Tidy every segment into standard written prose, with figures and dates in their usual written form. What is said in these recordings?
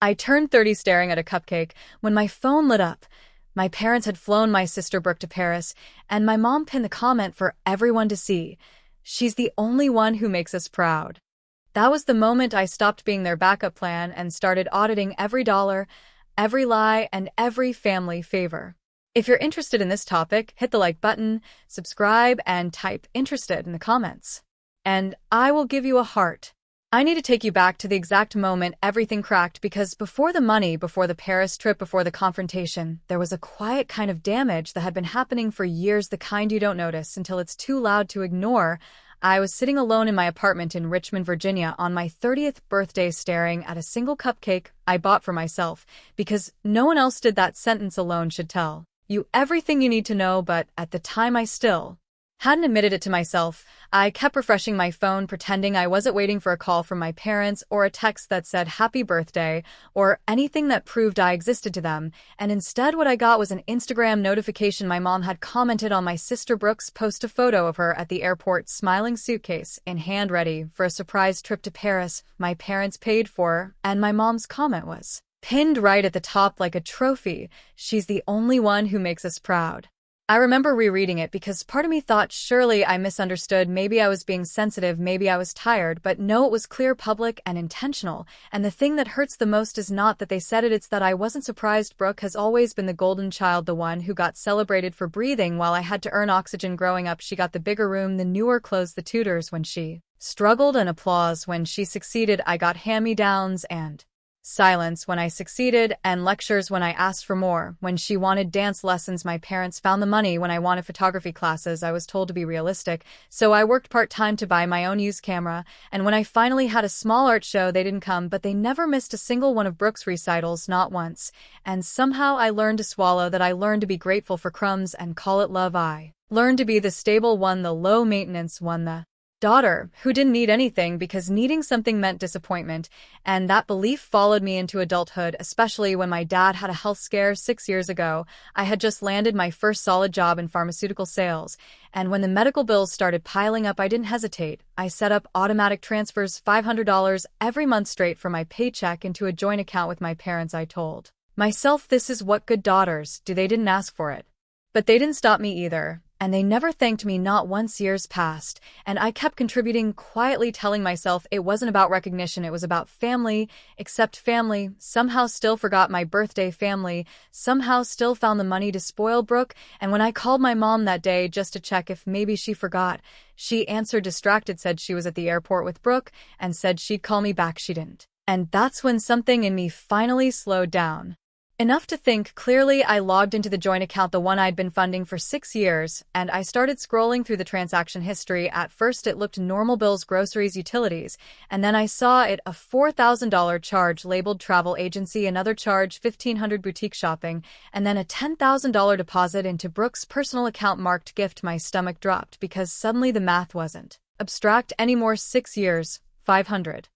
I turned 30 staring at a cupcake when my phone lit up. My parents had flown my sister Brooke to Paris, and my mom pinned the comment for everyone to see. She's the only one who makes us proud. That was the moment I stopped being their backup plan and started auditing every dollar, every lie, and every family favor. If you're interested in this topic, hit the like button, subscribe, and type "interested" in the comments. And I will give you a heart. I need to take you back to the exact moment everything cracked, because before the money, before the Paris trip, before the confrontation, there was a quiet kind of damage that had been happening for years, the kind you don't notice until it's too loud to ignore. I was sitting alone in my apartment in Richmond, Virginia, on my 30th birthday, staring at a single cupcake I bought for myself, because no one else did. That sentence alone should tell you everything you need to know, but at the time I still hadn't admitted it to myself. I kept refreshing my phone, pretending I wasn't waiting for a call from my parents or a text that said happy birthday or anything that proved I existed to them, and instead what I got was an Instagram notification. My mom had commented on my sister Brooke's post, a photo of her at the airport, smiling, suitcase in hand, ready for a surprise trip to Paris my parents paid for, and my mom's comment was pinned right at the top like a trophy: "She's the only one who makes us proud." I remember rereading it because part of me thought surely I misunderstood, maybe I was being sensitive, maybe I was tired, but no, it was clear, public, and intentional. And the thing that hurts the most is not that they said it, it's that I wasn't surprised. Brooke has always been the golden child, the one who got celebrated for breathing while I had to earn oxygen growing up. She got the bigger room, the newer clothes, the tutors when she struggled, and applause when she succeeded. I got hand-me-downs and silence when I succeeded, and lectures when I asked for more. When she wanted dance lessons, my parents found the money. When I wanted photography classes, I was told to be realistic, so I worked part-time to buy my own used camera. And when I finally had a small art show, they didn't come, but they never missed a single one of Brooke's recitals, not once. And somehow I learned to swallow that. I learned to be grateful for crumbs and call it love. I learned to be the stable one, the low-maintenance one, the daughter who didn't need anything because needing something meant disappointment. And that belief followed me into adulthood, especially when my dad had a health scare 6 years ago. I had just landed my first solid job in pharmaceutical sales, and when the medical bills started piling up, I didn't hesitate. I set up automatic transfers, $500 every month straight from my paycheck into a joint account with my parents. I told myself, this is what good daughters do. They didn't ask for it, but they didn't stop me either. And they never thanked me, not once. Years passed, and I kept contributing quietly, telling myself it wasn't about recognition, it was about family. Except family somehow still forgot my birthday. Family somehow still found the money to spoil Brooke. And when I called my mom that day just to check if maybe she forgot, she answered distracted, said she was at the airport with Brooke, and said she'd call me back. She didn't. And that's when something in me finally slowed down enough to think clearly. I logged into the joint account, the one I'd been funding for 6 years, and I started scrolling through the transaction history. At first it looked normal: bills, groceries, utilities, and then I saw it, a $4,000 charge labeled travel agency, another charge $1,500 boutique shopping, and then a $10,000 deposit into Brooke's personal account marked gift. My stomach dropped because suddenly the math wasn't abstract anymore. 6 years, $500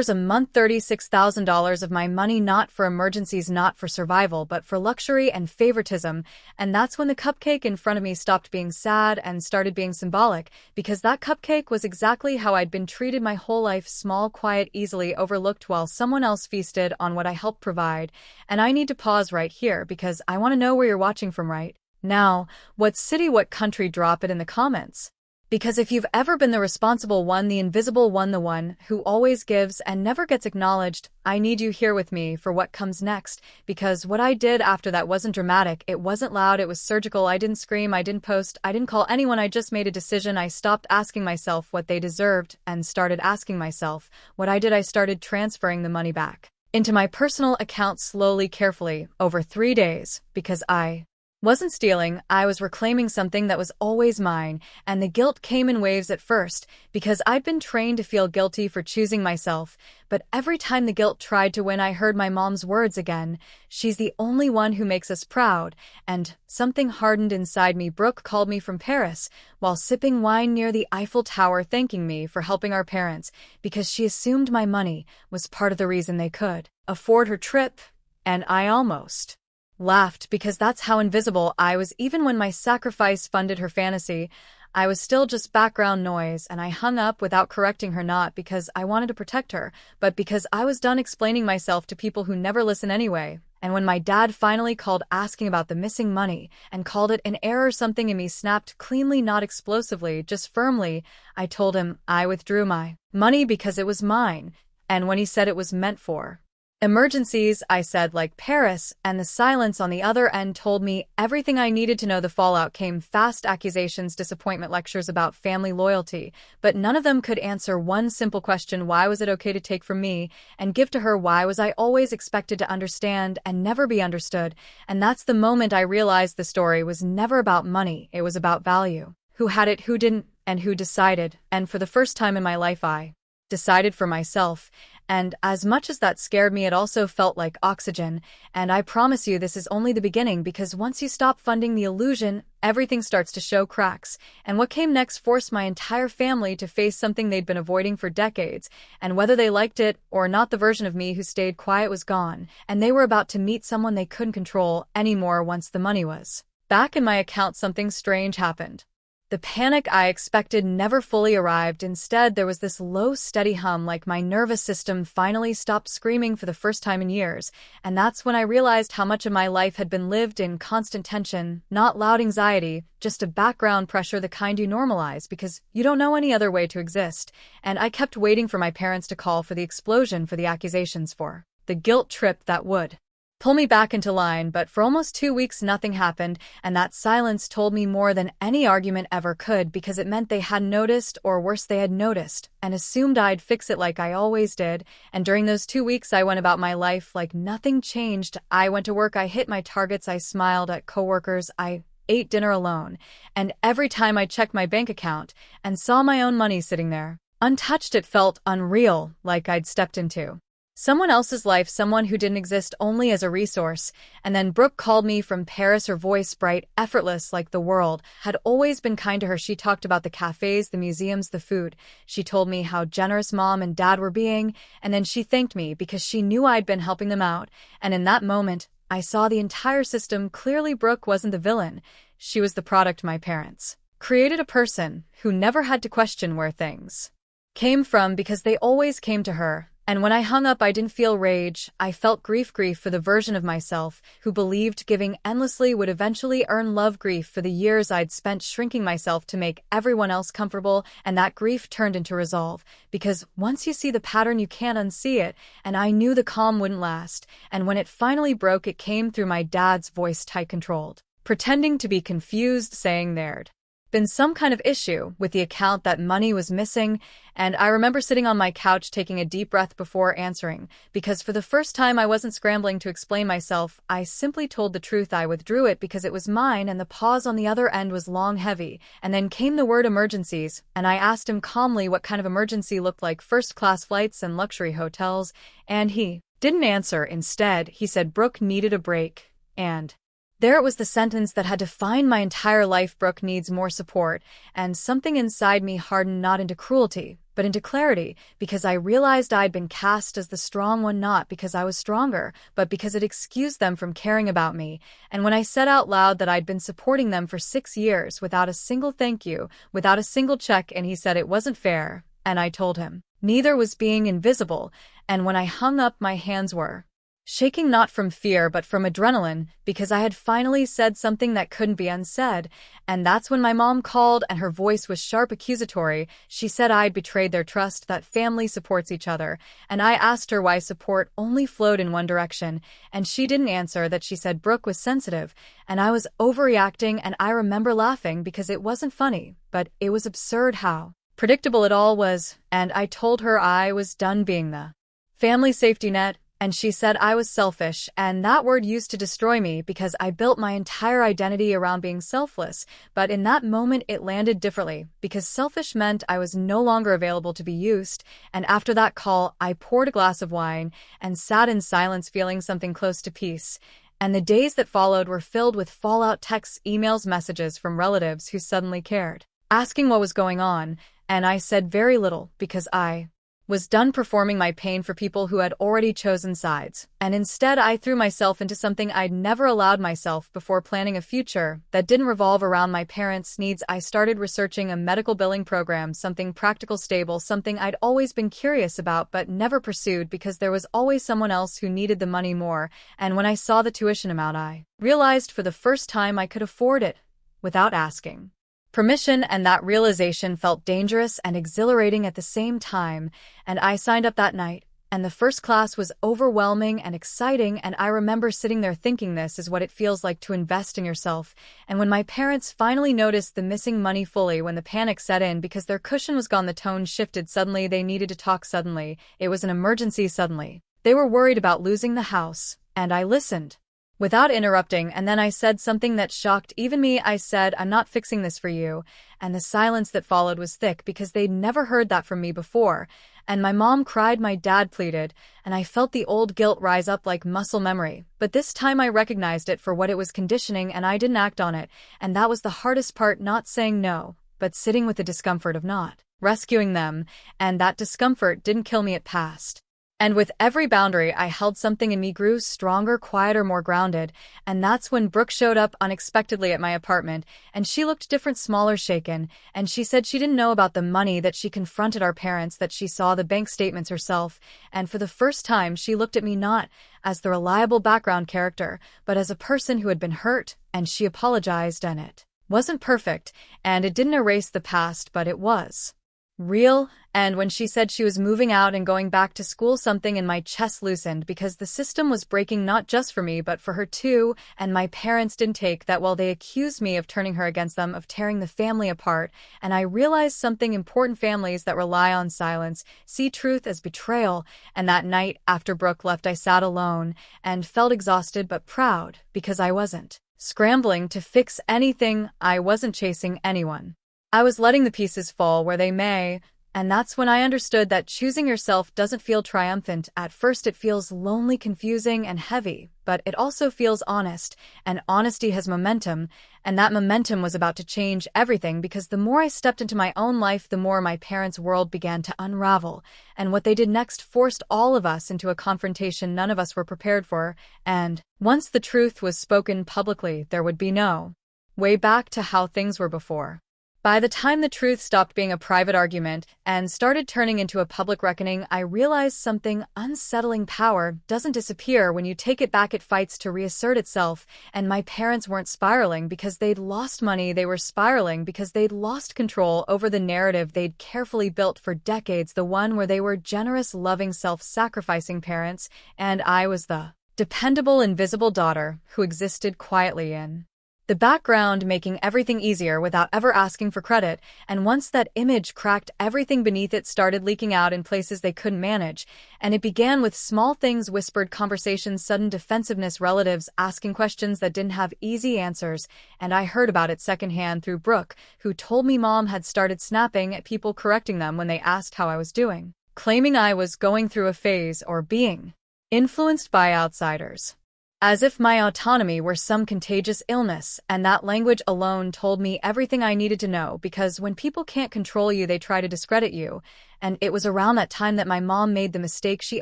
a month, $36,000 of my money, not for emergencies, not for survival, but for luxury and favoritism. And that's when the cupcake in front of me stopped being sad and started being symbolic, because that cupcake was exactly how I'd been treated my whole life: small, quiet, easily overlooked, while someone else feasted on what I helped provide. And I need to pause right here because I want to know where you're watching from right now. What city, what country? Drop it in the comments. Because if you've ever been the responsible one, the invisible one, the one who always gives and never gets acknowledged, I need you here with me for what comes next. Because what I did after that wasn't dramatic, it wasn't loud, it was surgical. I didn't scream, I didn't post, I didn't call anyone. I just made a decision. I stopped asking myself what they deserved and started asking myself what I did. I started transferring the money back into my personal account, slowly, carefully, over 3 days, because I wasn't stealing, I was reclaiming something that was always mine. And the guilt came in waves at first, because I'd been trained to feel guilty for choosing myself. But every time the guilt tried to win, I heard my mom's words again: "She's the only one who makes us proud." And something hardened inside me. Brooke called me from Paris while sipping wine near the Eiffel Tower, thanking me for helping our parents, because she assumed my money was part of the reason they could afford her trip. And I almost laughed, because that's how invisible I was. Even when my sacrifice funded her fantasy, I was still just background noise, and I hung up without correcting her, not because I wanted to protect her, but because I was done explaining myself to people who never listen anyway. And when my dad finally called asking about the missing money and called it an error, something in me snapped cleanly, not explosively, just firmly. I told him I withdrew my money because it was mine, and when he said it was meant for emergencies, I said, like Paris, and the silence on the other end told me everything I needed to know. The fallout came fast: accusations, disappointment, lectures about family loyalty, but none of them could answer one simple question: why was it okay to take from me and give to her? Why was I always expected to understand and never be understood? And that's the moment I realized the story was never about money, it was about value. Who had it, who didn't, and who decided. And for the first time in my life, I decided for myself. And as much as that scared me, it also felt like oxygen. And I promise you, this is only the beginning, because once you stop funding the illusion, everything starts to show cracks. And what came next forced my entire family to face something they'd been avoiding for decades. And whether they liked it or not, the version of me who stayed quiet was gone. And they were about to meet someone they couldn't control anymore. Once the money was back in my account, something strange happened. The panic I expected never fully arrived. Instead, there was this low, steady hum, like my nervous system finally stopped screaming for the first time in years. And that's when I realized how much of my life had been lived in constant tension, not loud anxiety, just a background pressure, the kind you normalize because you don't know any other way to exist. And I kept waiting for my parents to call, for the explosion, for the accusations, for the guilt trip that would pull me back into line. But for almost 2 weeks, nothing happened, and that silence told me more than any argument ever could, because it meant they hadn't noticed, or worse, they had noticed and assumed I'd fix it like I always did. And during those 2 weeks, I went about my life like nothing changed. I went to work, I hit my targets, I smiled at coworkers, I ate dinner alone, and every time I checked my bank account and saw my own money sitting there untouched, it felt unreal, like I'd stepped into someone else's life, someone who didn't exist, only as a resource. And then Brooke called me from Paris, her voice bright, effortless, like the world had always been kind to her. She talked about the cafes, the museums, the food. She told me how generous mom and dad were being, and then she thanked me because she knew I'd been helping them out. And in that moment, I saw the entire system clearly. Brooke wasn't the villain. She was the product my parents created, a person who never had to question where things came from because they always came to her. And when I hung up, I didn't feel rage. I felt grief for the version of myself who believed giving endlessly would eventually earn love, grief for the years I'd spent shrinking myself to make everyone else comfortable. And that grief turned into resolve, because once you see the pattern, you can't unsee it. And I knew the calm wouldn't last. And when it finally broke, it came through my dad's voice, tight, controlled, pretending to be confused, saying there'd been some kind of issue with the account, that money was missing. And I remember sitting on my couch, taking a deep breath before answering, because for the first time I wasn't scrambling to explain myself. I simply told the truth. I withdrew it because it was mine. And the pause on the other end was long, heavy. And then came the word emergencies, and I asked him calmly what kind of emergency looked like: first-class flights and luxury hotels. And he didn't answer. Instead, he said Brooke needed a break. And there it was, the sentence that had defined my entire life: Brooke needs more support. And something inside me hardened, not into cruelty, but into clarity, because I realized I'd been cast as the strong one, not because I was stronger, but because it excused them from caring about me. And when I said out loud that I'd been supporting them for 6 years without a single thank you, without a single check, and he said it wasn't fair, and I told him neither was being invisible. And when I hung up, my hands were shaking, not from fear but from adrenaline, because I had finally said something that couldn't be unsaid. And that's when my mom called, and her voice was sharp, accusatory. She said I'd betrayed their trust, that family supports each other. And I asked her why support only flowed in one direction, and she didn't answer. That she said Brooke was sensitive, and I was overreacting. And I remember laughing, because it wasn't funny, but it was absurd how predictable it all was. And I told her I was done being the family safety net. And she said I was selfish, and that word used to destroy me because I built my entire identity around being selfless. But in that moment, it landed differently, because selfish meant I was no longer available to be used. And after that call, I poured a glass of wine and sat in silence, feeling something close to peace. And the days that followed were filled with fallout: texts, emails, messages from relatives who suddenly cared, asking what was going on. And I said very little, because I was done performing my pain for people who had already chosen sides, and instead I threw myself into something I'd never allowed myself before, planning a future that didn't revolve around my parents' needs. I started researching a medical billing program, something practical, stable, something I'd always been curious about but never pursued because there was always someone else who needed the money more, and when I saw the tuition amount I realized for the first time I could afford it without asking permission, and that realization felt dangerous and exhilarating at the same time. And I signed up that night, and the first class was overwhelming and exciting, and I remember sitting there thinking, this is what it feels like to invest in yourself. And when my parents finally noticed the missing money fully, when the panic set in because their cushion was gone, the tone shifted. Suddenly they needed to talk. Suddenly it was an emergency. Suddenly they were worried about losing the house, and I listened without interrupting, and then I said something that shocked even me. I said, "I'm not fixing this for you." And the silence that followed was thick because they'd never heard that from me before. And my mom cried, my dad pleaded, and I felt the old guilt rise up like muscle memory. But this time I recognized it for what it was, conditioning, and I didn't act on it. And that was the hardest part, not saying no, but sitting with the discomfort of not rescuing them. And that discomfort didn't kill me, it passed. And with every boundary I held, something in me grew stronger, quieter, more grounded. And that's when Brooke showed up unexpectedly at my apartment, and she looked different, smaller, shaken, and she said she didn't know about the money, that she confronted our parents, that she saw the bank statements herself, and for the first time she looked at me not as the reliable background character, but as a person who had been hurt, and she apologized, and it wasn't perfect, and it didn't erase the past, but it was real. And when she said she was moving out and going back to school, something in my chest loosened, because the system was breaking not just for me but for her too. And my parents didn't take that well. They accused me of turning her against them, of tearing the family apart. And I realized something important: families that rely on silence see truth as betrayal. And that night after Brooke left, I sat alone and felt exhausted but proud, because I wasn't scrambling to fix anything. I wasn't chasing anyone. I was letting the pieces fall where they may, and that's when I understood that choosing yourself doesn't feel triumphant. At first it feels lonely, confusing, and heavy, but it also feels honest, and honesty has momentum, and that momentum was about to change everything, because the more I stepped into my own life, the more my parents' world began to unravel, and what they did next forced all of us into a confrontation none of us were prepared for. And once the truth was spoken publicly, there would be no way back to how things were before. By the time the truth stopped being a private argument and started turning into a public reckoning, I realized something unsettling: power doesn't disappear when you take it back, it fights to reassert itself. And my parents weren't spiraling because they'd lost money, they were spiraling because they'd lost control over the narrative they'd carefully built for decades, the one where they were generous, loving, self-sacrificing parents, and I was the dependable, invisible daughter who existed quietly in the background, making everything easier without ever asking for credit. And once that image cracked, everything beneath it started leaking out in places they couldn't manage. And it began with small things: whispered conversations, sudden defensiveness, relatives asking questions that didn't have easy answers. And I heard about it secondhand through Brooke, who told me mom had started snapping at people, correcting them when they asked how I was doing, claiming I was going through a phase or being influenced by outsiders, as if my autonomy were some contagious illness. And that language alone told me everything I needed to know, because when people can't control you, they try to discredit you. And it was around that time that my mom made the mistake she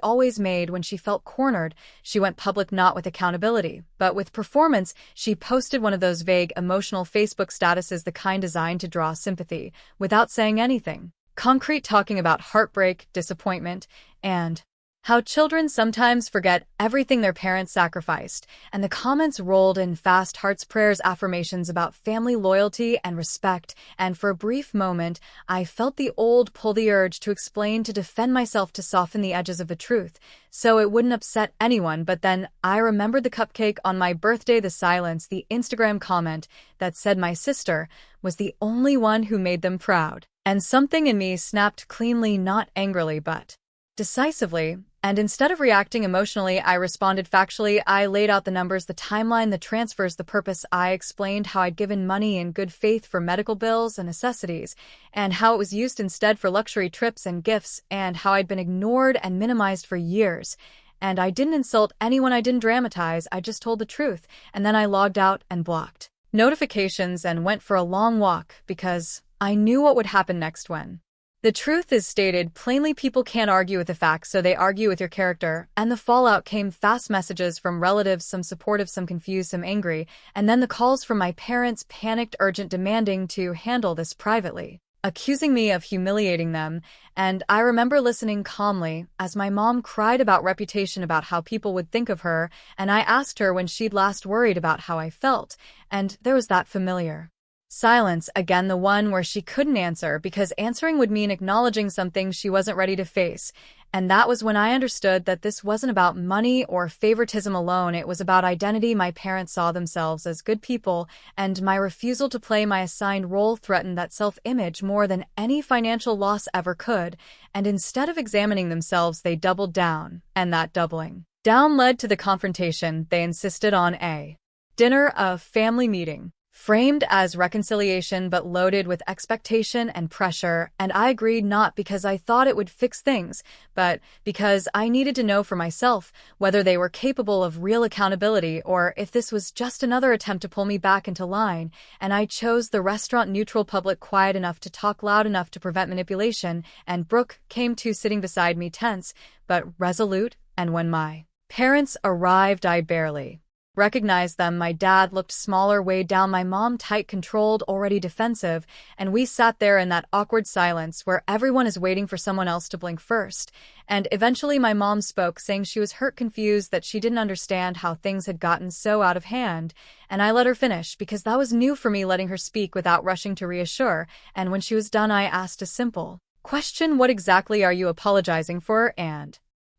always made when she felt cornered. She went public not with accountability, but with performance. She posted one of those vague, emotional Facebook statuses, the kind designed to draw sympathy, without saying anything concrete, talking about heartbreak, disappointment, and how children sometimes forget everything their parents sacrificed. And the comments rolled in fast: hearts, prayers, affirmations about family, loyalty, and respect. And for a brief moment, I felt the old pull, the urge to explain, to defend myself, to soften the edges of the truth, so it wouldn't upset anyone. But then I remembered the cupcake on my birthday, the silence, the Instagram comment that said my sister was the only one who made them proud. And something in me snapped cleanly, not angrily, but decisively. And instead of reacting emotionally, I responded factually. I laid out the numbers, the timeline, the transfers, the purpose. I explained how I'd given money in good faith for medical bills and necessities, and how it was used instead for luxury trips and gifts, and how I'd been ignored and minimized for years. And I didn't insult anyone, I didn't dramatize, I just told the truth. And then I logged out and blocked notifications and went for a long walk, because I knew what would happen next when The truth is stated plainly. People can't argue with the facts, so they argue with your character. And the fallout came fast: messages from relatives, some supportive, some confused, some angry, and then the calls from my parents, panicked, urgent, demanding to handle this privately, accusing me of humiliating them. And I remember listening calmly as my mom cried about reputation, about how people would think of her, and I asked her when she'd last worried about how I felt, and there was that familiar silence again, the one where she couldn't answer because answering would mean acknowledging something she wasn't ready to face. And that was when I understood that this wasn't about money or favoritism alone. It was about identity. My parents saw themselves as good people, and my refusal to play my assigned role threatened that self-image more than any financial loss ever could. And instead of examining themselves, they doubled down, and that doubling down led to the confrontation. They insisted on a dinner, a family meeting, framed as reconciliation but loaded with expectation and pressure, and I agreed, not because I thought it would fix things, but because I needed to know for myself whether they were capable of real accountability or if this was just another attempt to pull me back into line. And I chose the restaurant, neutral, public, quiet enough to talk, loud enough to prevent manipulation, and Brooke came to, sitting beside me, tense but resolute. And when my parents arrived, I barely recognized them. My dad looked smaller, weighed down, my mom tight, controlled, already defensive, and we sat there in that awkward silence where everyone is waiting for someone else to blink first. And eventually my mom spoke, saying she was hurt, confused, that she didn't understand how things had gotten so out of hand. And I let her finish because that was new for me, letting her speak without rushing to reassure. And when she was done, I asked a simple question: what exactly are you apologizing for? And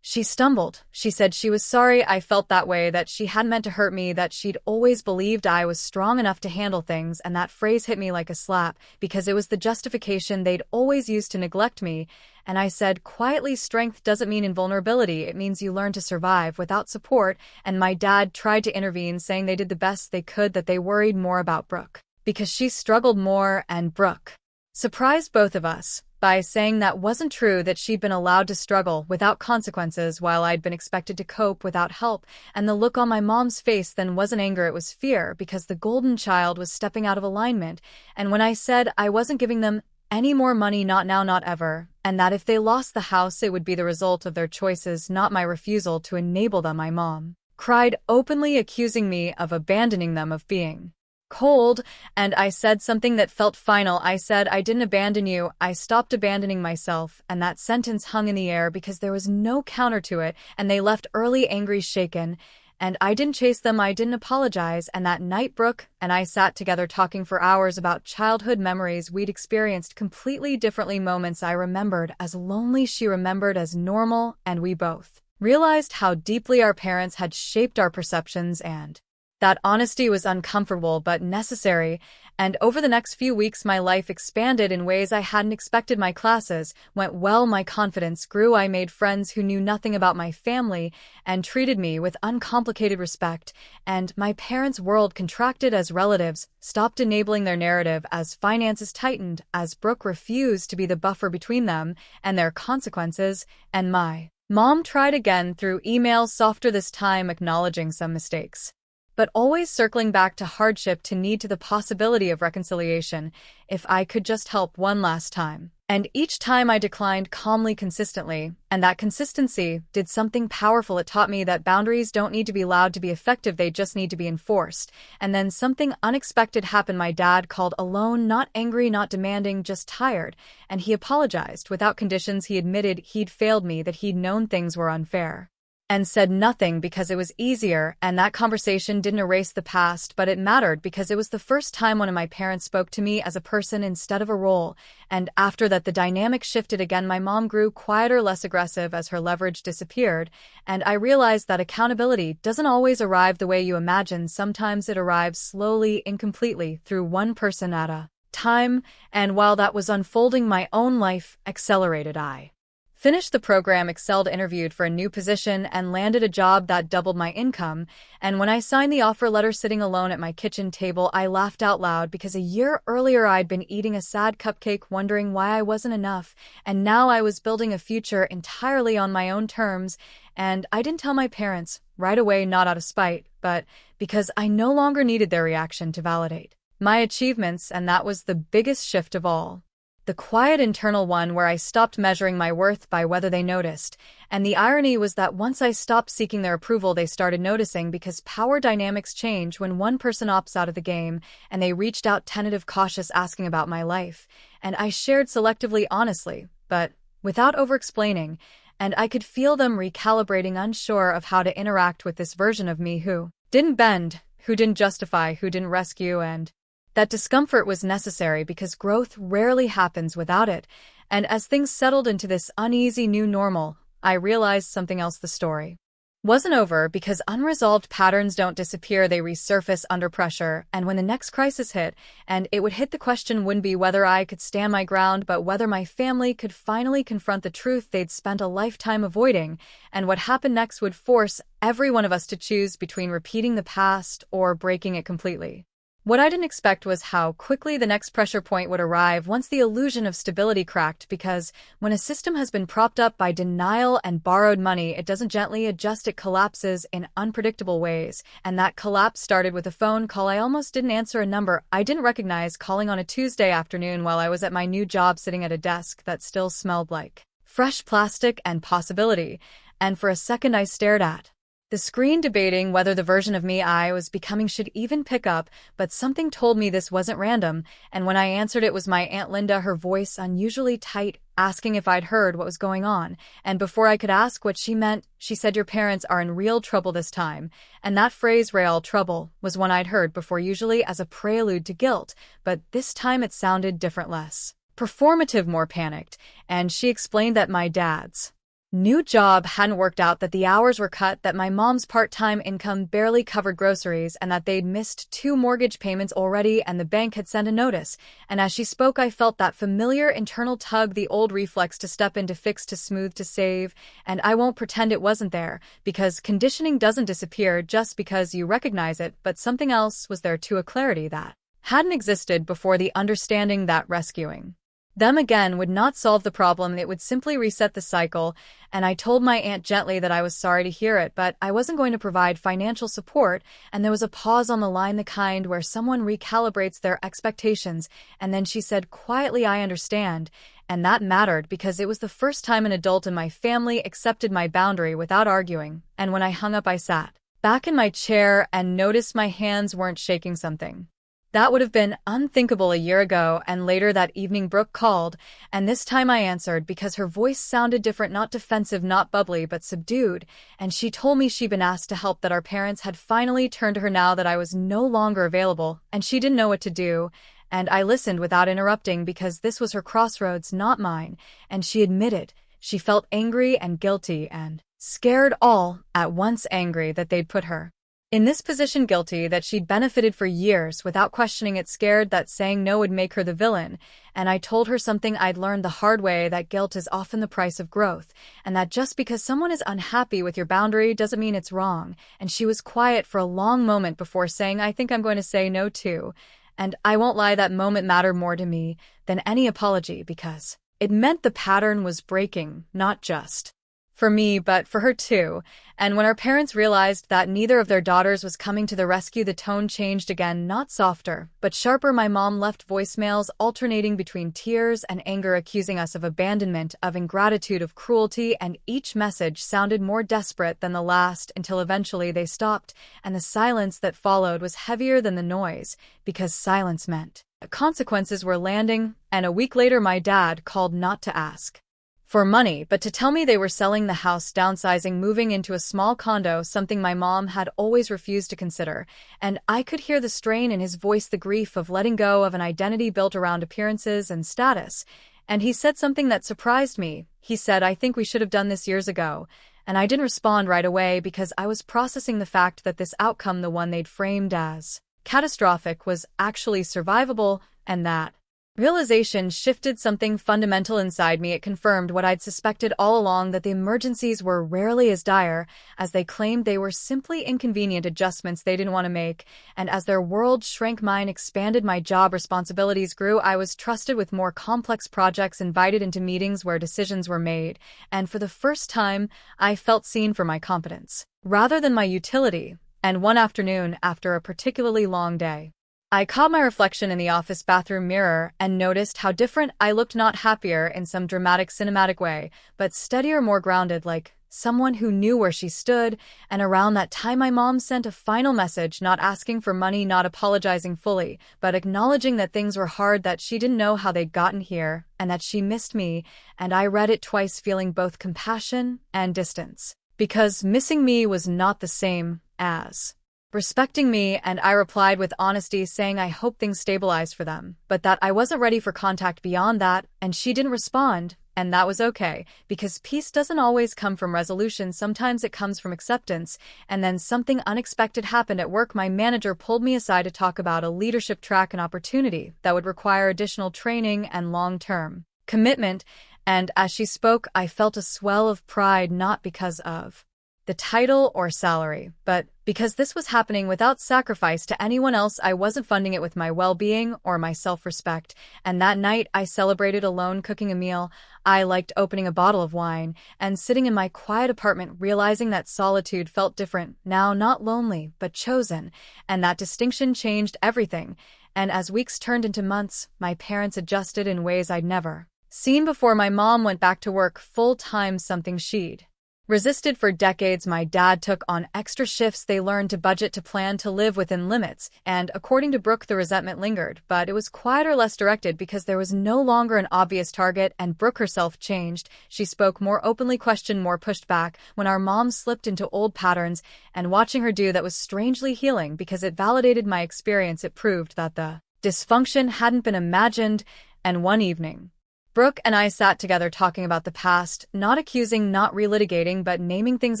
she stumbled. She said she was sorry I felt that way, that she hadn't meant to hurt me, that she'd always believed I was strong enough to handle things. And that phrase hit me like a slap because it was the justification they'd always used to neglect me. And I said quietly, strength doesn't mean invulnerability. It means you learn to survive without support. And my dad tried to intervene, saying they did the best they could, that they worried more about Brooke because she struggled more. And Brooke surprised both of us by saying that wasn't true, that she'd been allowed to struggle without consequences while I'd been expected to cope without help. And the look on my mom's face then wasn't anger, it was fear, because the golden child was stepping out of alignment. And when I said I wasn't giving them any more money, not now, not ever, and that if they lost the house it would be the result of their choices, not my refusal to enable them, my mom cried openly, accusing me of abandoning them, of being cold. And I said something that felt final. I said, I didn't abandon you, I stopped abandoning myself. And that sentence hung in the air because there was no counter to it. And they left early, angry, shaken. And I didn't chase them, I didn't apologize. And that night Brooke and I sat together talking for hours about childhood memories we'd experienced completely differently, moments I remembered as lonely, she remembered as normal, and we both realized how deeply our parents had shaped our perceptions. And that honesty was uncomfortable but necessary. And over the next few weeks my life expanded in ways I hadn't expected. My classes went well, my confidence grew, I made friends who knew nothing about my family and treated me with uncomplicated respect. And my parents' world contracted as relatives stopped enabling their narrative, as finances tightened, as Brooke refused to be the buffer between them and their consequences. And my mom tried again, through email, softer this time, acknowledging some mistakes, but always circling back to hardship, to need, to the possibility of reconciliation, if I could just help one last time. And each time I declined calmly, consistently, and that consistency did something powerful. It taught me that boundaries don't need to be loud to be effective, they just need to be enforced. And then something unexpected happened. My dad called, alone, not angry, not demanding, just tired, and he apologized without conditions. He admitted he'd failed me, that he'd known things were unfair, and said nothing because it was easier. And that conversation didn't erase the past, but it mattered because it was the first time one of my parents spoke to me as a person instead of a role. And after that the dynamic shifted again. My mom grew quieter, less aggressive as her leverage disappeared, and I realized that accountability doesn't always arrive the way you imagine. Sometimes it arrives slowly, incompletely, through one person at a time. And while that was unfolding, my own life accelerated. I finished the program, excelled, interviewed for a new position, and landed a job that doubled my income. And when I signed the offer letter, sitting alone at my kitchen table, I laughed out loud because a year earlier I'd been eating a sad cupcake, wondering why I wasn't enough. And now I was building a future entirely on my own terms. And I didn't tell my parents right away, not out of spite, but because I no longer needed their reaction to validate my achievements. And that was the biggest shift of all. The quiet internal one where I stopped measuring my worth by whether they noticed. And the irony was that once I stopped seeking their approval, they started noticing, because power dynamics change when one person opts out of the game, and they reached out tentative, cautious, asking about my life. And I shared selectively, honestly, but without over-explaining, and I could feel them recalibrating, unsure of how to interact with this version of me who didn't bend, who didn't justify, who didn't rescue, and that discomfort was necessary because growth rarely happens without it. And as things settled into this uneasy new normal, I realized something else: the story wasn't over, because unresolved patterns don't disappear, they resurface under pressure. And when the next crisis hit, and it would hit, the question wouldn't be whether I could stand my ground, but whether my family could finally confront the truth they'd spent a lifetime avoiding. And what happened next would force every one of us to choose between repeating the past or breaking it completely. What I didn't expect was how quickly the next pressure point would arrive once the illusion of stability cracked, because when a system has been propped up by denial and borrowed money, it doesn't gently adjust, it collapses in unpredictable ways. And that collapse started with a phone call I almost didn't answer, a number I didn't recognize, calling on a Tuesday afternoon while I was at my new job, sitting at a desk that still smelled like fresh plastic and possibility. And for a second I stared at the screen, debating whether the version of me I was becoming should even pick up, but something told me this wasn't random. And when I answered, it was my Aunt Linda, her voice unusually tight, asking if I'd heard what was going on. And before I could ask what she meant, she said, "Your parents are in real trouble this time." And that phrase, real trouble, was one I'd heard before, usually as a prelude to guilt, but this time it sounded different, less performative, more panicked. And she explained that my dad's new job hadn't worked out, that the hours were cut, that my mom's part-time income barely covered groceries, and that they'd missed 2 mortgage payments already, and the bank had sent a notice. And as she spoke, I felt that familiar internal tug, the old reflex to step in, to fix, to smooth, to save. And I won't pretend it wasn't there, because conditioning doesn't disappear just because you recognize it, but something else was there too, a clarity that hadn't existed before, the understanding that rescuing them again would not solve the problem, it would simply reset the cycle. And I told my aunt gently that I was sorry to hear it, but I wasn't going to provide financial support. And there was a pause on the line, the kind where someone recalibrates their expectations, and then she said quietly, "I understand." And that mattered, because it was the first time an adult in my family accepted my boundary without arguing. And when I hung up, I sat back in my chair and noticed my hands weren't shaking, something that would have been unthinkable a year ago. And later that evening, Brooke called, and this time I answered, because her voice sounded different, not defensive, not bubbly, but subdued. And she told me she'd been asked to help, that our parents had finally turned to her now that I was no longer available, and she didn't know what to do. And I listened without interrupting, because this was her crossroads, not mine. And she admitted she felt angry and guilty and scared, all at once. Angry that they'd put her in this position, guilty that she'd benefited for years without questioning it, scared that saying no would make her the villain. And I told her something I'd learned the hard way, that guilt is often the price of growth, and that just because someone is unhappy with your boundary doesn't mean it's wrong. And she was quiet for a long moment before saying, "I think I'm going to say no too." And I won't lie, that moment mattered more to me than any apology, because it meant the pattern was breaking, not just for me, but for her too. And when our parents realized that neither of their daughters was coming to the rescue, the tone changed again, not softer, but sharper. My mom left voicemails alternating between tears and anger, accusing us of abandonment, of ingratitude, of cruelty, and each message sounded more desperate than the last, until eventually they stopped, and the silence that followed was heavier than the noise, because silence meant consequences were landing. And a week later, my dad called, not to ask for money, but to tell me they were selling the house, downsizing, moving into a small condo, something my mom had always refused to consider. And I could hear the strain in his voice, the grief of letting go of an identity built around appearances and status. And he said something that surprised me. He said, "I think we should have done this years ago." And I didn't respond right away, because I was processing the fact that this outcome, the one they'd framed as catastrophic, was actually survivable. And that realization shifted something fundamental inside me. It confirmed what I'd suspected all along, that the emergencies were rarely as dire as they claimed. They were simply inconvenient adjustments they didn't want to make. And as their world shrank, mine expanded. My job responsibilities grew. I was trusted with more complex projects, invited into meetings where decisions were made. And for the first time, I felt seen for my competence rather than my utility. And one afternoon, after a particularly long day I caught my reflection in the office bathroom mirror and noticed how different I looked, not happier in some dramatic cinematic way, but steadier, more grounded, like someone who knew where she stood. And around that time my mom sent a final message, not asking for money, not apologizing fully, but acknowledging that things were hard, that she didn't know how they'd gotten here, and that she missed me. And I read it twice, feeling both compassion and distance. Because missing me was not the same as respecting me, and I replied with honesty, saying I hope things stabilized for them, but that I wasn't ready for contact beyond that. And she didn't respond, and that was okay, because peace doesn't always come from resolution, sometimes it comes from acceptance. And then something unexpected happened at work. My manager pulled me aside to talk about a leadership track and opportunity that would require additional training and long-term commitment, and as she spoke, I felt a swell of pride, not because of the title or salary, but because this was happening without sacrifice to anyone else. I wasn't funding it with my well-being or my self-respect. And that night, I celebrated alone, cooking a meal I liked, opening a bottle of wine, and sitting in my quiet apartment, realizing that solitude felt different now, not lonely, but chosen. And that distinction changed everything. And as weeks turned into months, my parents adjusted in ways I'd never seen before. My mom went back to work full-time, something she'd resisted for decades. My dad took on extra shifts. They learned to budget, to plan, to live within limits. And according to Brooke, the resentment lingered, but it was quieter, less directed, because there was no longer an obvious target. And Brooke herself changed. She spoke more openly, questioned more, pushed back when our mom slipped into old patterns. And watching her do that was strangely healing, because it validated my experience. It proved that the dysfunction hadn't been imagined. And one evening, Brooke and I sat together talking about the past, not accusing, not relitigating, but naming things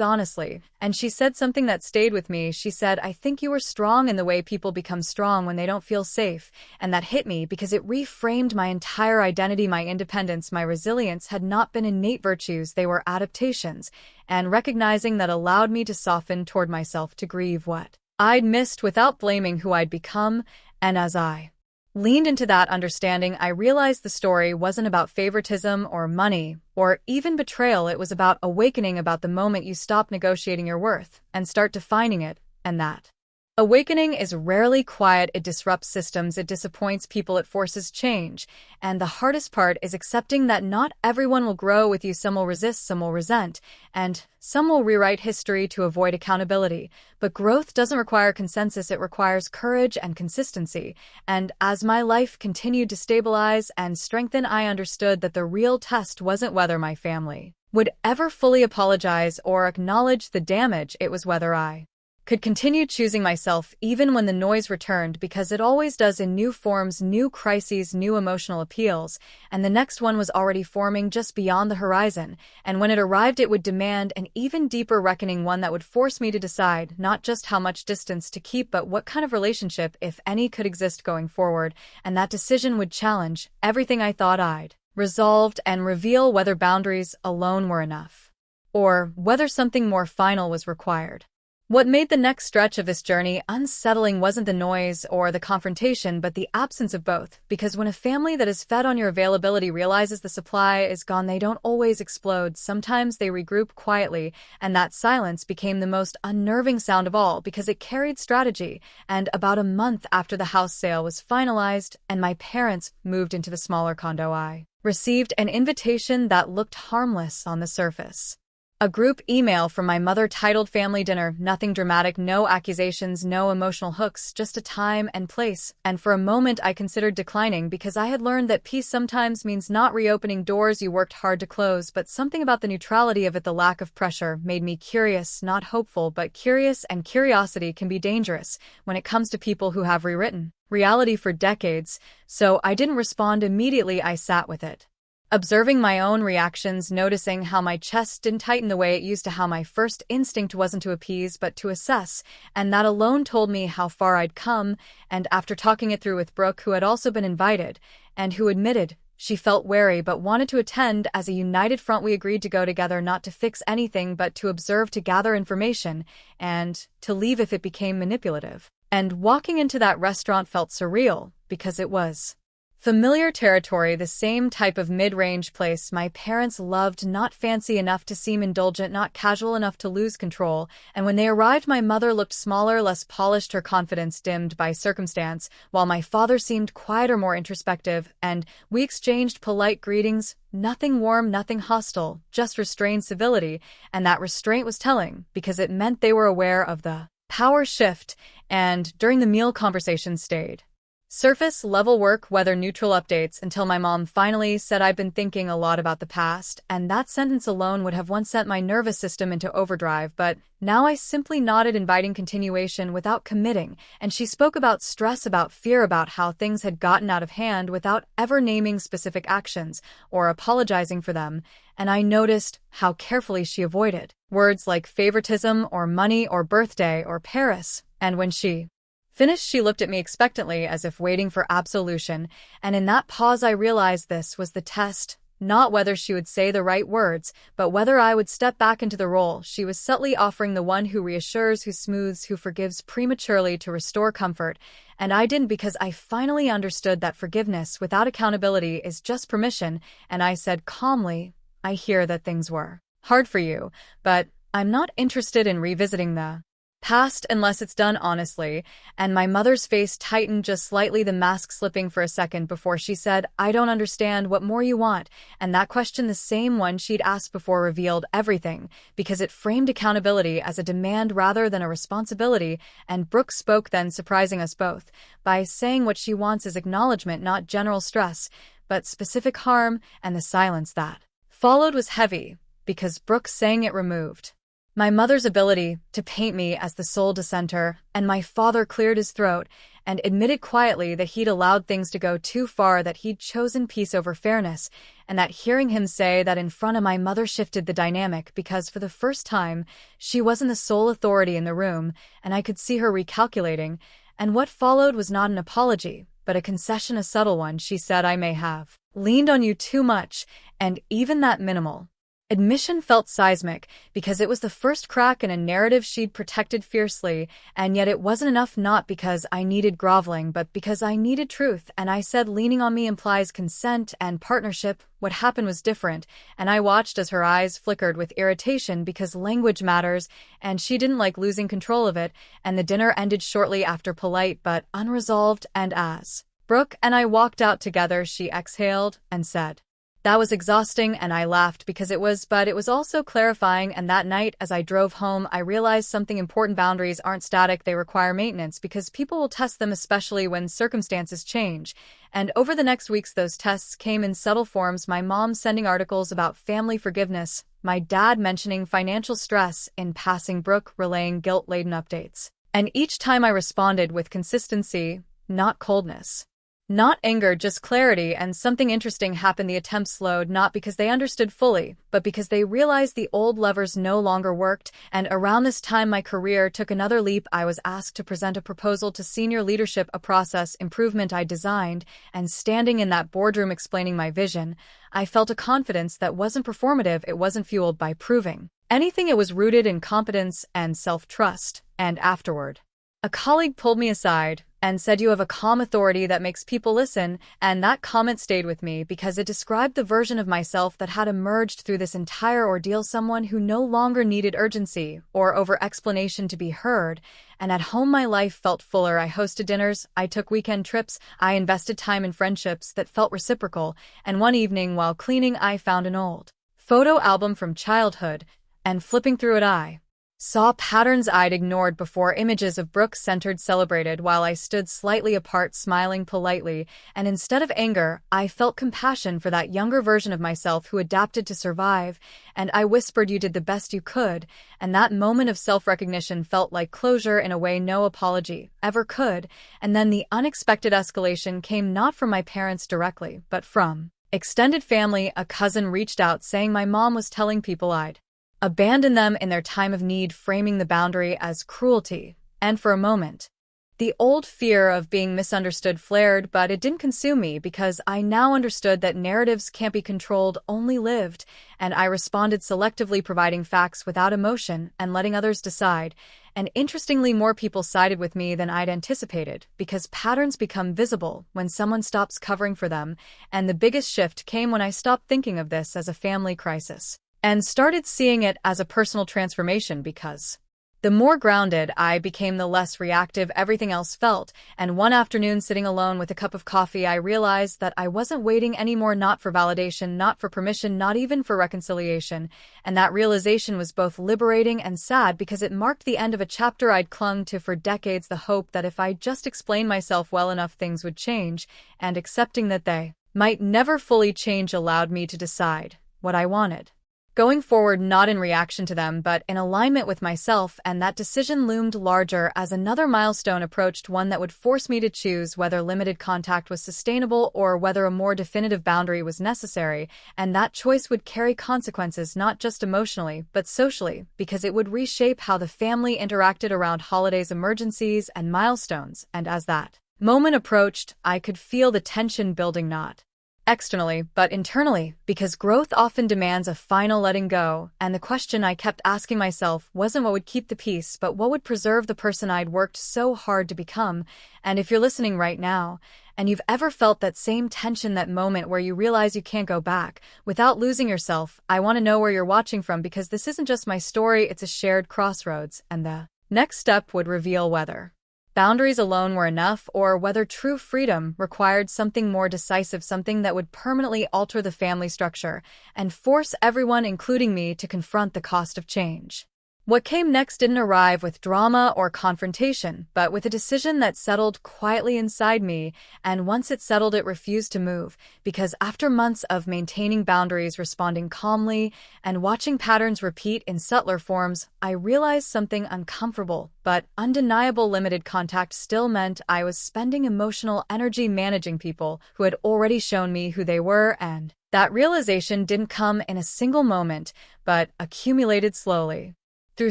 honestly. And she said something that stayed with me. She said, I think you were strong in the way people become strong when they don't feel safe. And that hit me, because it reframed my entire identity. My independence, my resilience had not been innate virtues, they were adaptations. And recognizing that allowed me to soften toward myself, to grieve what I'd missed without blaming who I'd become. And as I leaned into that understanding, I realized the story wasn't about favoritism or money or even betrayal. It was about awakening, about the moment you stop negotiating your worth and start defining it. And that awakening is rarely quiet. It disrupts systems, it disappoints people, it forces change. And the hardest part is accepting that not everyone will grow with you. Some will resist, some will resent, and some will rewrite history to avoid accountability. But growth doesn't require consensus, it requires courage and consistency. And as my life continued to stabilize and strengthen, I understood that the real test wasn't whether my family would ever fully apologize or acknowledge the damage. It was whether I could continue choosing myself even when the noise returned, because it always does, in new forms, new crises, new emotional appeals. And the next one was already forming just beyond the horizon. And when it arrived, it would demand an even deeper reckoning, one that would force me to decide not just how much distance to keep, but what kind of relationship, if any, could exist going forward. And that decision would challenge everything I thought I'd resolved and reveal whether boundaries alone were enough, or whether something more final was required. What made the next stretch of this journey unsettling wasn't the noise or the confrontation, but the absence of both. Because when a family that is fed on your availability realizes the supply is gone, they don't always explode. Sometimes they regroup quietly, and that silence became the most unnerving sound of all, because it carried strategy. And about a month after the house sale was finalized and my parents moved into the smaller condo, I received an invitation that looked harmless on the surface. A group email from my mother titled Family Dinner. Nothing dramatic, no accusations, no emotional hooks, just a time and place. And for a moment I considered declining, because I had learned that peace sometimes means not reopening doors you worked hard to close. But something about the neutrality of it, the lack of pressure, made me curious, not hopeful, but curious. And curiosity can be dangerous when it comes to people who have rewritten reality for decades. So I didn't respond immediately. I sat with it, observing my own reactions, noticing how my chest didn't tighten the way it used to, how my first instinct wasn't to appease but to assess, and that alone told me how far I'd come. And after talking it through with Brooke, who had also been invited, and who admitted she felt wary but wanted to attend, as a united front we agreed to go together, not to fix anything but to observe, to gather information, and to leave if it became manipulative. And walking into that restaurant felt surreal, because it was Familiar territory, the same type of mid-range place my parents loved, not fancy enough to seem indulgent, not casual enough to lose control, and when they arrived my mother looked smaller, less polished, her confidence dimmed by circumstance, while my father seemed quieter, more introspective, and we exchanged polite greetings, nothing warm, nothing hostile, just restrained civility, and that restraint was telling, because it meant they were aware of the power shift, and during the meal conversation stayed. Surface level work, weather neutral updates, until my mom finally said I've been thinking a lot about the past, and that sentence alone would have once sent my nervous system into overdrive, but now I simply nodded, inviting continuation without committing, and she spoke about stress, about fear, about how things had gotten out of hand without ever naming specific actions or apologizing for them, and I noticed how carefully she avoided words like favoritism or money or birthday or Paris, and when she finished, she looked at me expectantly as if waiting for absolution, and in that pause I realized this was the test, not whether she would say the right words, but whether I would step back into the role she was subtly offering, the one who reassures, who smooths, who forgives prematurely to restore comfort, and I didn't, because I finally understood that forgiveness without accountability is just permission, and I said calmly, I hear that things were hard for you, but I'm not interested in revisiting the past unless it's done honestly, and my mother's face tightened just slightly, the mask slipping for a second before she said, I don't understand, what more you want, and that question, the same one she'd asked before, revealed everything, because it framed accountability as a demand rather than a responsibility, and Brooke spoke then, surprising us both, by saying what she wants is acknowledgement, not general stress, but specific harm, and the silence that followed was heavy, because Brooke saying it removed my mother's ability to paint me as the sole dissenter, and my father cleared his throat and admitted quietly that he'd allowed things to go too far, that he'd chosen peace over fairness, and that hearing him say that in front of my mother shifted the dynamic, because for the first time she wasn't the sole authority in the room, and I could see her recalculating, and what followed was not an apology, but a concession, a subtle one. She said, I may have leaned on you too much, and even that minimal admission felt seismic, because it was the first crack in a narrative she'd protected fiercely, and yet it wasn't enough, not because I needed groveling, but because I needed truth, and I said leaning on me implies consent and partnership. What happened was different, and I watched as her eyes flickered with irritation, because language matters, and she didn't like losing control of it, and the dinner ended shortly after, polite but unresolved, and as Brooke and I walked out together, she exhaled and said, that was exhausting, and I laughed because it was, but it was also clarifying, and that night as I drove home I realized something important. Boundaries aren't static, they require maintenance, because people will test them, especially when circumstances change. And over the next weeks those tests came in subtle forms, my mom sending articles about family forgiveness, my dad mentioning financial stress in passing, Brooke relaying guilt-laden updates. And each time I responded with consistency, not coldness. Not anger, just clarity, and something interesting happened. The attempts slowed, not because they understood fully, but because they realized the old levers no longer worked, and around this time my career took another leap. I was asked to present a proposal to senior leadership, a process improvement I designed, and standing in that boardroom explaining my vision, I felt a confidence that wasn't performative, it wasn't fueled by proving anything, it was rooted in competence and self-trust. And afterward, a colleague pulled me aside and said, you have a calm authority that makes people listen, and that comment stayed with me because it described the version of myself that had emerged through this entire ordeal, someone who no longer needed urgency or over-explanation to be heard, and at home my life felt fuller. I hosted dinners, I took weekend trips, I invested time in friendships that felt reciprocal, and one evening while cleaning I found an old photo album from childhood, and flipping through it I saw patterns I'd ignored before, images of Brooke centered, celebrated, while I stood slightly apart smiling politely, and instead of anger, I felt compassion for that younger version of myself who adapted to survive, and I whispered, you did the best you could, and that moment of self-recognition felt like closure in a way no apology ever could. And then the unexpected escalation came, not from my parents directly, but from extended family. A cousin reached out saying my mom was telling people I'd abandon them in their time of need, framing the boundary as cruelty. And for a moment, the old fear of being misunderstood flared, but it didn't consume me, because I now understood that narratives can't be controlled, only lived, and I responded selectively, providing facts without emotion and letting others decide. and interestingly, more people sided with me than I'd anticipated, because patterns become visible when someone stops covering for them, and the biggest shift came when I stopped thinking of this as a family crisis and started seeing it as a personal transformation, because the more grounded I became, the less reactive everything else felt, and one afternoon sitting alone with a cup of coffee, I realized that I wasn't waiting anymore, not for validation, not for permission, not even for reconciliation, and that realization was both liberating and sad because it marked the end of a chapter I'd clung to for decades, the hope that if I just explained myself well enough things would change, and accepting that they might never fully change allowed me to decide what I wanted going forward, not in reaction to them, but in alignment with myself, and that decision loomed larger as another milestone approached, one that would force me to choose whether limited contact was sustainable or whether a more definitive boundary was necessary, and that choice would carry consequences not just emotionally, but socially, because it would reshape how the family interacted around holidays, emergencies, and milestones, and as that moment approached, I could feel the tension building, not externally, but internally, because growth often demands a final letting go, and the question I kept asking myself wasn't what would keep the peace, but what would preserve the person I'd worked so hard to become. And if you're listening right now, and you've ever felt that same tension, that moment where you realize you can't go back without losing yourself, I want to know where you're watching from, because this isn't just my story, it's a shared crossroads, and the next step would reveal whether boundaries alone were enough, or whether true freedom required something more decisive, something that would permanently alter the family structure and force everyone, including me, to confront the cost of change. What came next didn't arrive with drama or confrontation, but with a decision that settled quietly inside me, and once it settled, it refused to move, because after months of maintaining boundaries, responding calmly, and watching patterns repeat in subtler forms, I realized something uncomfortable but undeniable: limited contact still meant I was spending emotional energy managing people who had already shown me who they were, and that realization didn't come in a single moment, but accumulated slowly through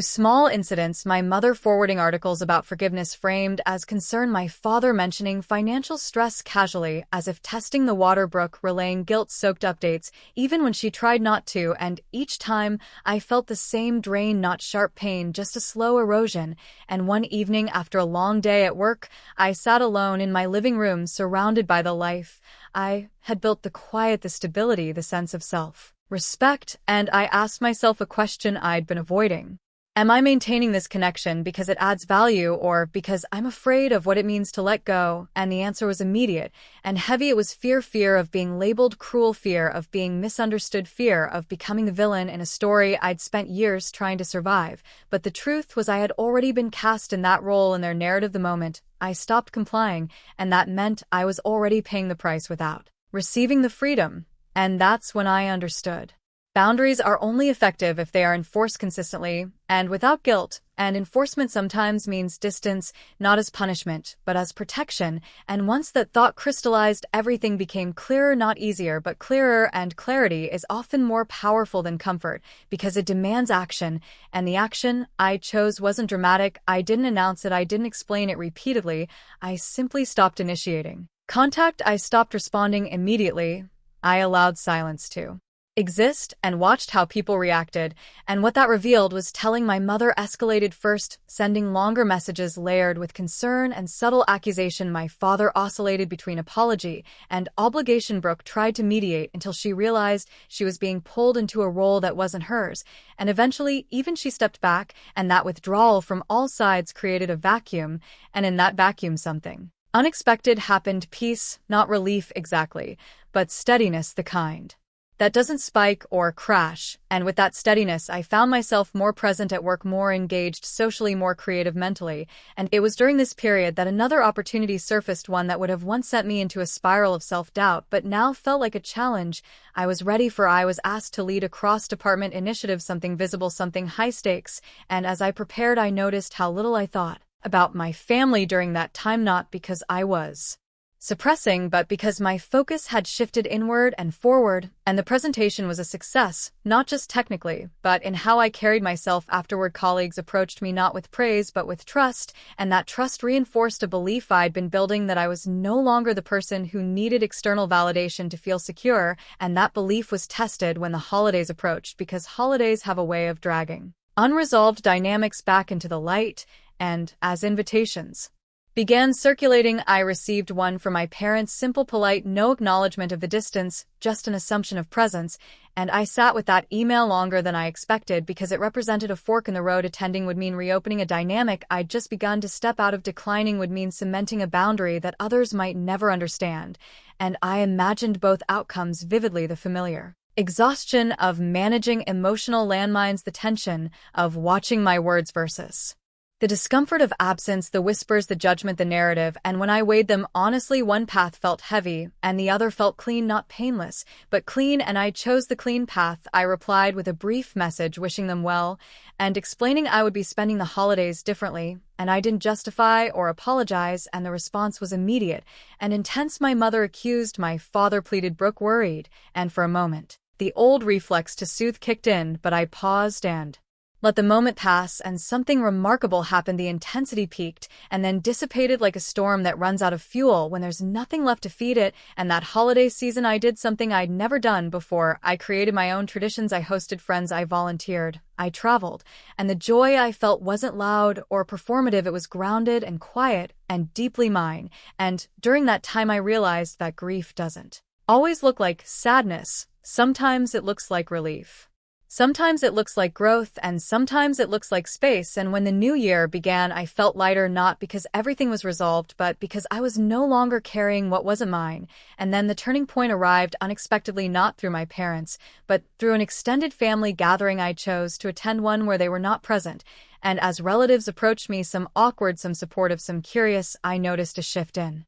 small incidents: my mother forwarding articles about forgiveness framed as concern, my father mentioning financial stress casually as if testing the water, Brooke relaying guilt-soaked updates even when she tried not to, and each time I felt the same drain, not sharp pain, just a slow erosion. And one evening, after a long day at work, I sat alone in my living room, surrounded by the life I had built, the quiet, the stability, the sense of self-respect, and I asked myself a question I'd been avoiding. Am I maintaining this connection because it adds value, or because I'm afraid of what it means to let go? And the answer was immediate and heavy. It was fear: fear of being labeled cruel, fear of being misunderstood, fear of becoming the villain in a story I'd spent years trying to survive. But the truth was, I had already been cast in that role, in their narrative, the moment I stopped complying, and that meant I was already paying the price without receiving the freedom. And that's when I understood. Boundaries are only effective if they are enforced consistently and without guilt, and enforcement sometimes means distance, not as punishment, but as protection. And once that thought crystallized, everything became clearer, not easier, but clearer, and clarity is often more powerful than comfort because it demands action, and the action I chose wasn't dramatic. I didn't announce it, I didn't explain it repeatedly, I simply stopped initiating contact. I stopped responding immediately. I allowed silence to exist and watched how people reacted, and what that revealed was telling. My mother escalated first, sending longer messages layered with concern and subtle accusation. My father oscillated between apology and obligation. Brooke tried to mediate until she realized she was being pulled into a role that wasn't hers, and eventually even she stepped back, and that withdrawal from all sides created a vacuum, and in that vacuum something unexpected happened. Peace, not relief exactly, but steadiness, the kind that doesn't spike or crash. And with that steadiness, I found myself more present at work, more engaged socially, more creative mentally. And it was during this period that another opportunity surfaced, one that would have once sent me into a spiral of self-doubt, but now felt like a challenge I was ready for. I was asked to lead a cross-department initiative, something visible, something high stakes. And as I prepared, I noticed how little I thought about my family during that time, not because I was suppressing, but because my focus had shifted inward and forward, and the presentation was a success, not just technically, but in how I carried myself afterward. Colleagues approached me not with praise, but with trust, and that trust reinforced a belief I'd been building, that I was no longer the person who needed external validation to feel secure, and that belief was tested when the holidays approached, because holidays have a way of dragging Unresolved dynamics back into the light, and, as invitations began circulating, I received one from my parents, simple, polite, no acknowledgement of the distance, just an assumption of presence, and I sat with that email longer than I expected because it represented a fork in the road. Attending would mean reopening a dynamic I'd just begun to step out of. Declining would mean cementing a boundary that others might never understand, and I imagined both outcomes vividly: the familiar exhaustion of managing emotional landmines, the tension of watching my words versus the discomfort of absence, the whispers, the judgment, the narrative. And when I weighed them honestly, one path felt heavy and the other felt clean, not painless, but clean, and I chose the clean path. I replied with a brief message wishing them well and explaining I would be spending the holidays differently, and I didn't justify or apologize, and the response was immediate and intense. My mother accused, my father pleaded, Brooke worried, and for a moment, the old reflex to soothe kicked in, but I paused and let the moment pass, and something remarkable happened. The intensity peaked and then dissipated like a storm that runs out of fuel when there's nothing left to feed it. And that holiday season, I did something I'd never done before. I created my own traditions. I hosted friends. I volunteered. I traveled. And the joy I felt wasn't loud or performative. It was grounded and quiet and deeply mine. And during that time, I realized that grief doesn't always look like sadness. Sometimes it looks like relief. Sometimes it looks like growth, and sometimes it looks like space. And when the new year began, I felt lighter, not because everything was resolved, but because I was no longer carrying what wasn't mine. And then the turning point arrived unexpectedly, not through my parents, but through an extended family gathering. I chose to attend one where they were not present. And as relatives approached me, some awkward, some supportive, some curious, I noticed a shift in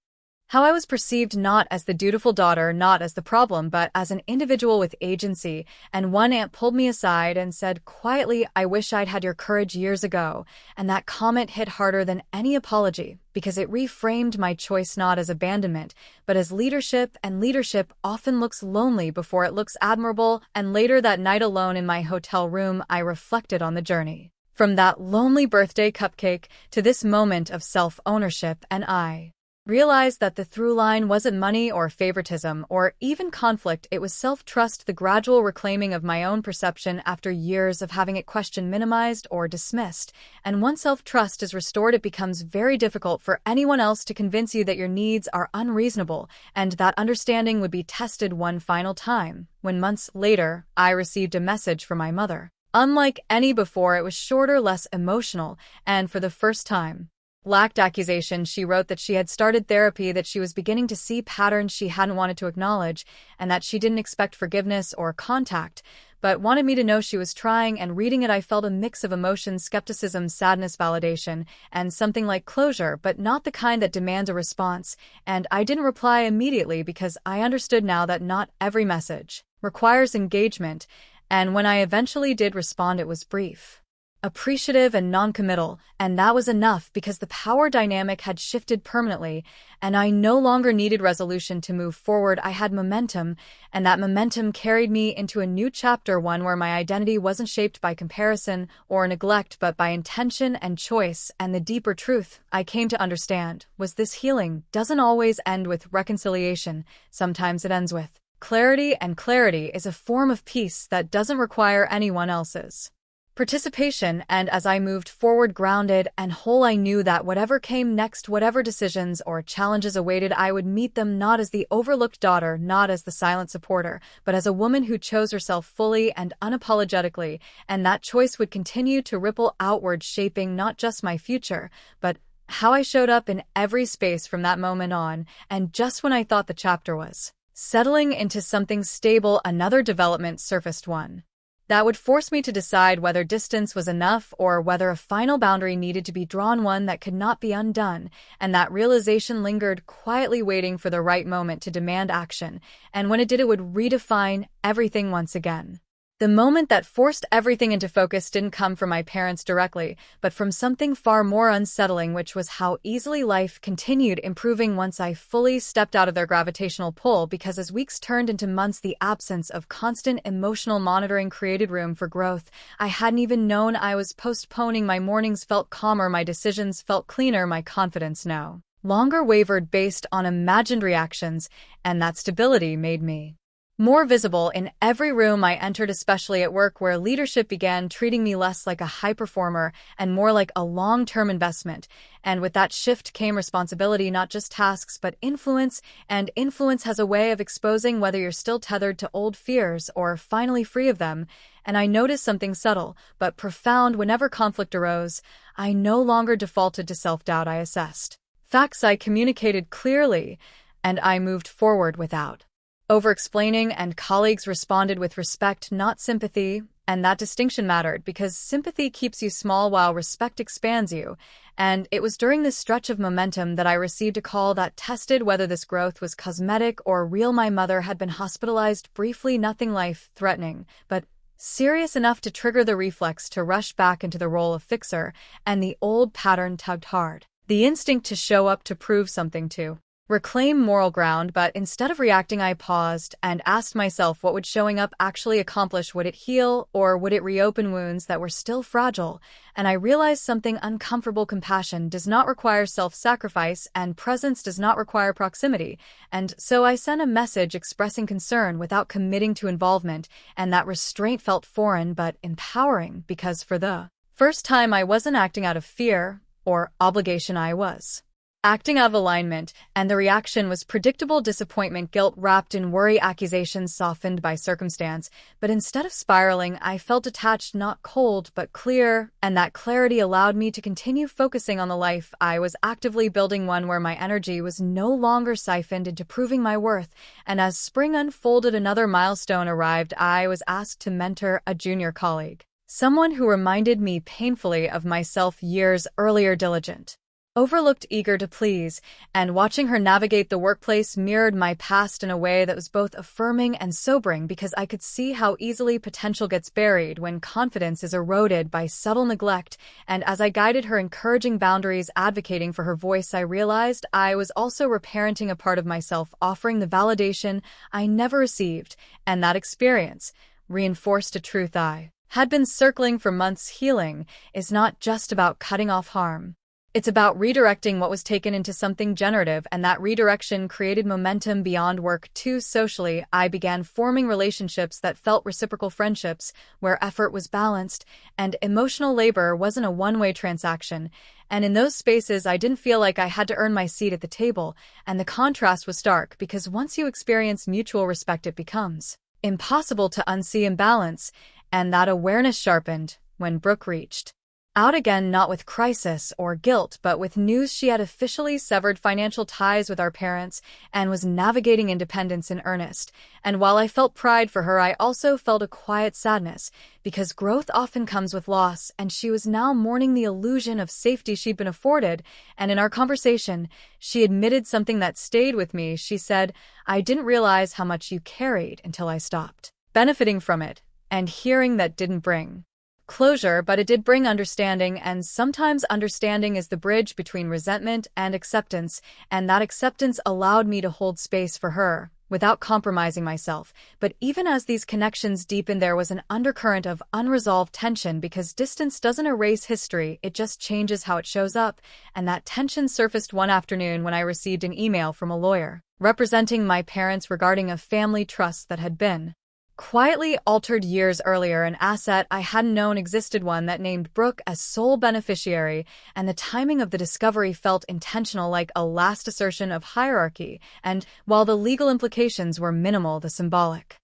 how I was perceived, not as the dutiful daughter, not as the problem, but as an individual with agency. And one aunt pulled me aside and said quietly, I wish I'd had your courage years ago. And that comment hit harder than any apology, because it reframed my choice not as abandonment, but as leadership. And leadership often looks lonely before it looks admirable. And later that night, alone in my hotel room, I reflected on the journey from that lonely birthday cupcake to this moment of self-ownership, and I realized that the through line wasn't money or favoritism or even conflict. It was self-trust, the gradual reclaiming of my own perception after years of having it questioned, minimized, or dismissed. And once self-trust is restored, it becomes very difficult for anyone else to convince you that your needs are unreasonable, and that understanding would be tested one final time, when months later, I received a message from my mother. Unlike any before, it was shorter, less emotional, and for the first time, lacked accusation. She wrote that she had started therapy, that she was beginning to see patterns she hadn't wanted to acknowledge, and that she didn't expect forgiveness or contact, but wanted me to know she was trying. And reading it, I felt a mix of emotions: skepticism, sadness, validation, and something like closure, but not the kind that demands a response. And I didn't reply immediately because I understood now that not every message requires engagement, and when I eventually did respond, it was brief, appreciative, and non-committal, and that was enough because the power dynamic had shifted permanently, and I no longer needed resolution to move forward. I had momentum, and that momentum carried me into a new chapter, one where my identity wasn't shaped by comparison or neglect, but by intention and choice. And the deeper truth I came to understand was this: healing doesn't always end with reconciliation. Sometimes it ends with clarity, and clarity is a form of peace that doesn't require anyone else's participation. And as I moved forward, grounded and whole, I knew that whatever came next, whatever decisions or challenges awaited, I would meet them not as the overlooked daughter, not as the silent supporter, but as a woman who chose herself fully and unapologetically. And that choice would continue to ripple outward, shaping not just my future, but how I showed up in every space from that moment on. And just when I thought the chapter was settling into something stable, another development surfaced, one that would force me to decide whether distance was enough or whether a final boundary needed to be drawn, one that could not be undone. And that realization lingered quietly, waiting for the right moment to demand action. And when it did, it would redefine everything once again. The moment that forced everything into focus didn't come from my parents directly, but from something far more unsettling, which was how easily life continued improving once I fully stepped out of their gravitational pull. Because as weeks turned into months, the absence of constant emotional monitoring created room for growth I hadn't even known I was postponing. My mornings felt calmer, my decisions felt cleaner, my confidence no longer wavered based on imagined reactions, and that stability made me more visible in every room I entered, especially at work, where leadership began treating me less like a high performer and more like a long-term investment. And with that shift came responsibility, not just tasks, but influence, and influence has a way of exposing whether you're still tethered to old fears or finally free of them. And I noticed something subtle, but profound. Whenever conflict arose, I no longer defaulted to self-doubt. I assessed facts, I communicated clearly, and I moved forward without over-explaining, and colleagues responded with respect, not sympathy. And that distinction mattered because sympathy keeps you small while respect expands you. And it was during this stretch of momentum that I received a call that tested whether this growth was cosmetic or real. My mother had been hospitalized briefly, nothing life-threatening, but serious enough to trigger the reflex to rush back into the role of fixer, and the old pattern tugged hard. The instinct to show up, to prove something, to reclaim moral ground. But instead of reacting, I paused and asked myself, what would showing up actually accomplish? Would it heal, or would it reopen wounds that were still fragile? And I realized something uncomfortable. Compassion does not require self-sacrifice, and presence does not require proximity. And so I sent a message expressing concern without committing to involvement, and that restraint felt foreign but empowering, because for the first time I wasn't acting out of fear or obligation. I was acting out of alignment, and the reaction was predictable: disappointment, guilt wrapped in worry, accusations softened by circumstance. But instead of spiraling, I felt detached, not cold, but clear, and that clarity allowed me to continue focusing on the life I was actively building, one where my energy was no longer siphoned into proving my worth. And as spring unfolded, another milestone arrived. I was asked to mentor a junior colleague, someone who reminded me painfully of myself years earlier, diligent, overlooked, eager to please. And watching her navigate the workplace mirrored my past in a way that was both affirming and sobering, because I could see how easily potential gets buried when confidence is eroded by subtle neglect. And as I guided her, encouraging boundaries, advocating for her voice, I realized I was also reparenting a part of myself, offering the validation I never received. And that experience reinforced a truth I had been circling for months: healing is not just about cutting off harm. It's about redirecting what was taken into something generative, and that redirection created momentum beyond work too. Socially, I began forming relationships that felt reciprocal, friendships where effort was balanced and emotional labor wasn't a one-way transaction. And in those spaces, I didn't feel like I had to earn my seat at the table, and the contrast was stark, because once you experience mutual respect, it becomes impossible to unsee imbalance. And that awareness sharpened when Brooke reached out again, not with crisis or guilt, but with news. She had officially severed financial ties with our parents and was navigating independence in earnest. And while I felt pride for her, I also felt a quiet sadness, because growth often comes with loss, and she was now mourning the illusion of safety she'd been afforded. And in our conversation, she admitted something that stayed with me. She said, "I didn't realize how much you carried until I stopped benefiting from it." And hearing that didn't bring closure, but it did bring understanding. And sometimes understanding is the bridge between resentment and acceptance. And that acceptance allowed me to hold space for her without compromising myself. But even as these connections deepened, there was an undercurrent of unresolved tension, because distance doesn't erase history, it just changes how it shows up. And that tension surfaced one afternoon when I received an email from a lawyer representing my parents regarding a family trust that had been quietly altered years earlier, an asset I hadn't known existed, one that named Brooke as sole beneficiary. And the timing of the discovery felt intentional, like a last assertion of hierarchy. And while the legal implications were minimal, the symbolic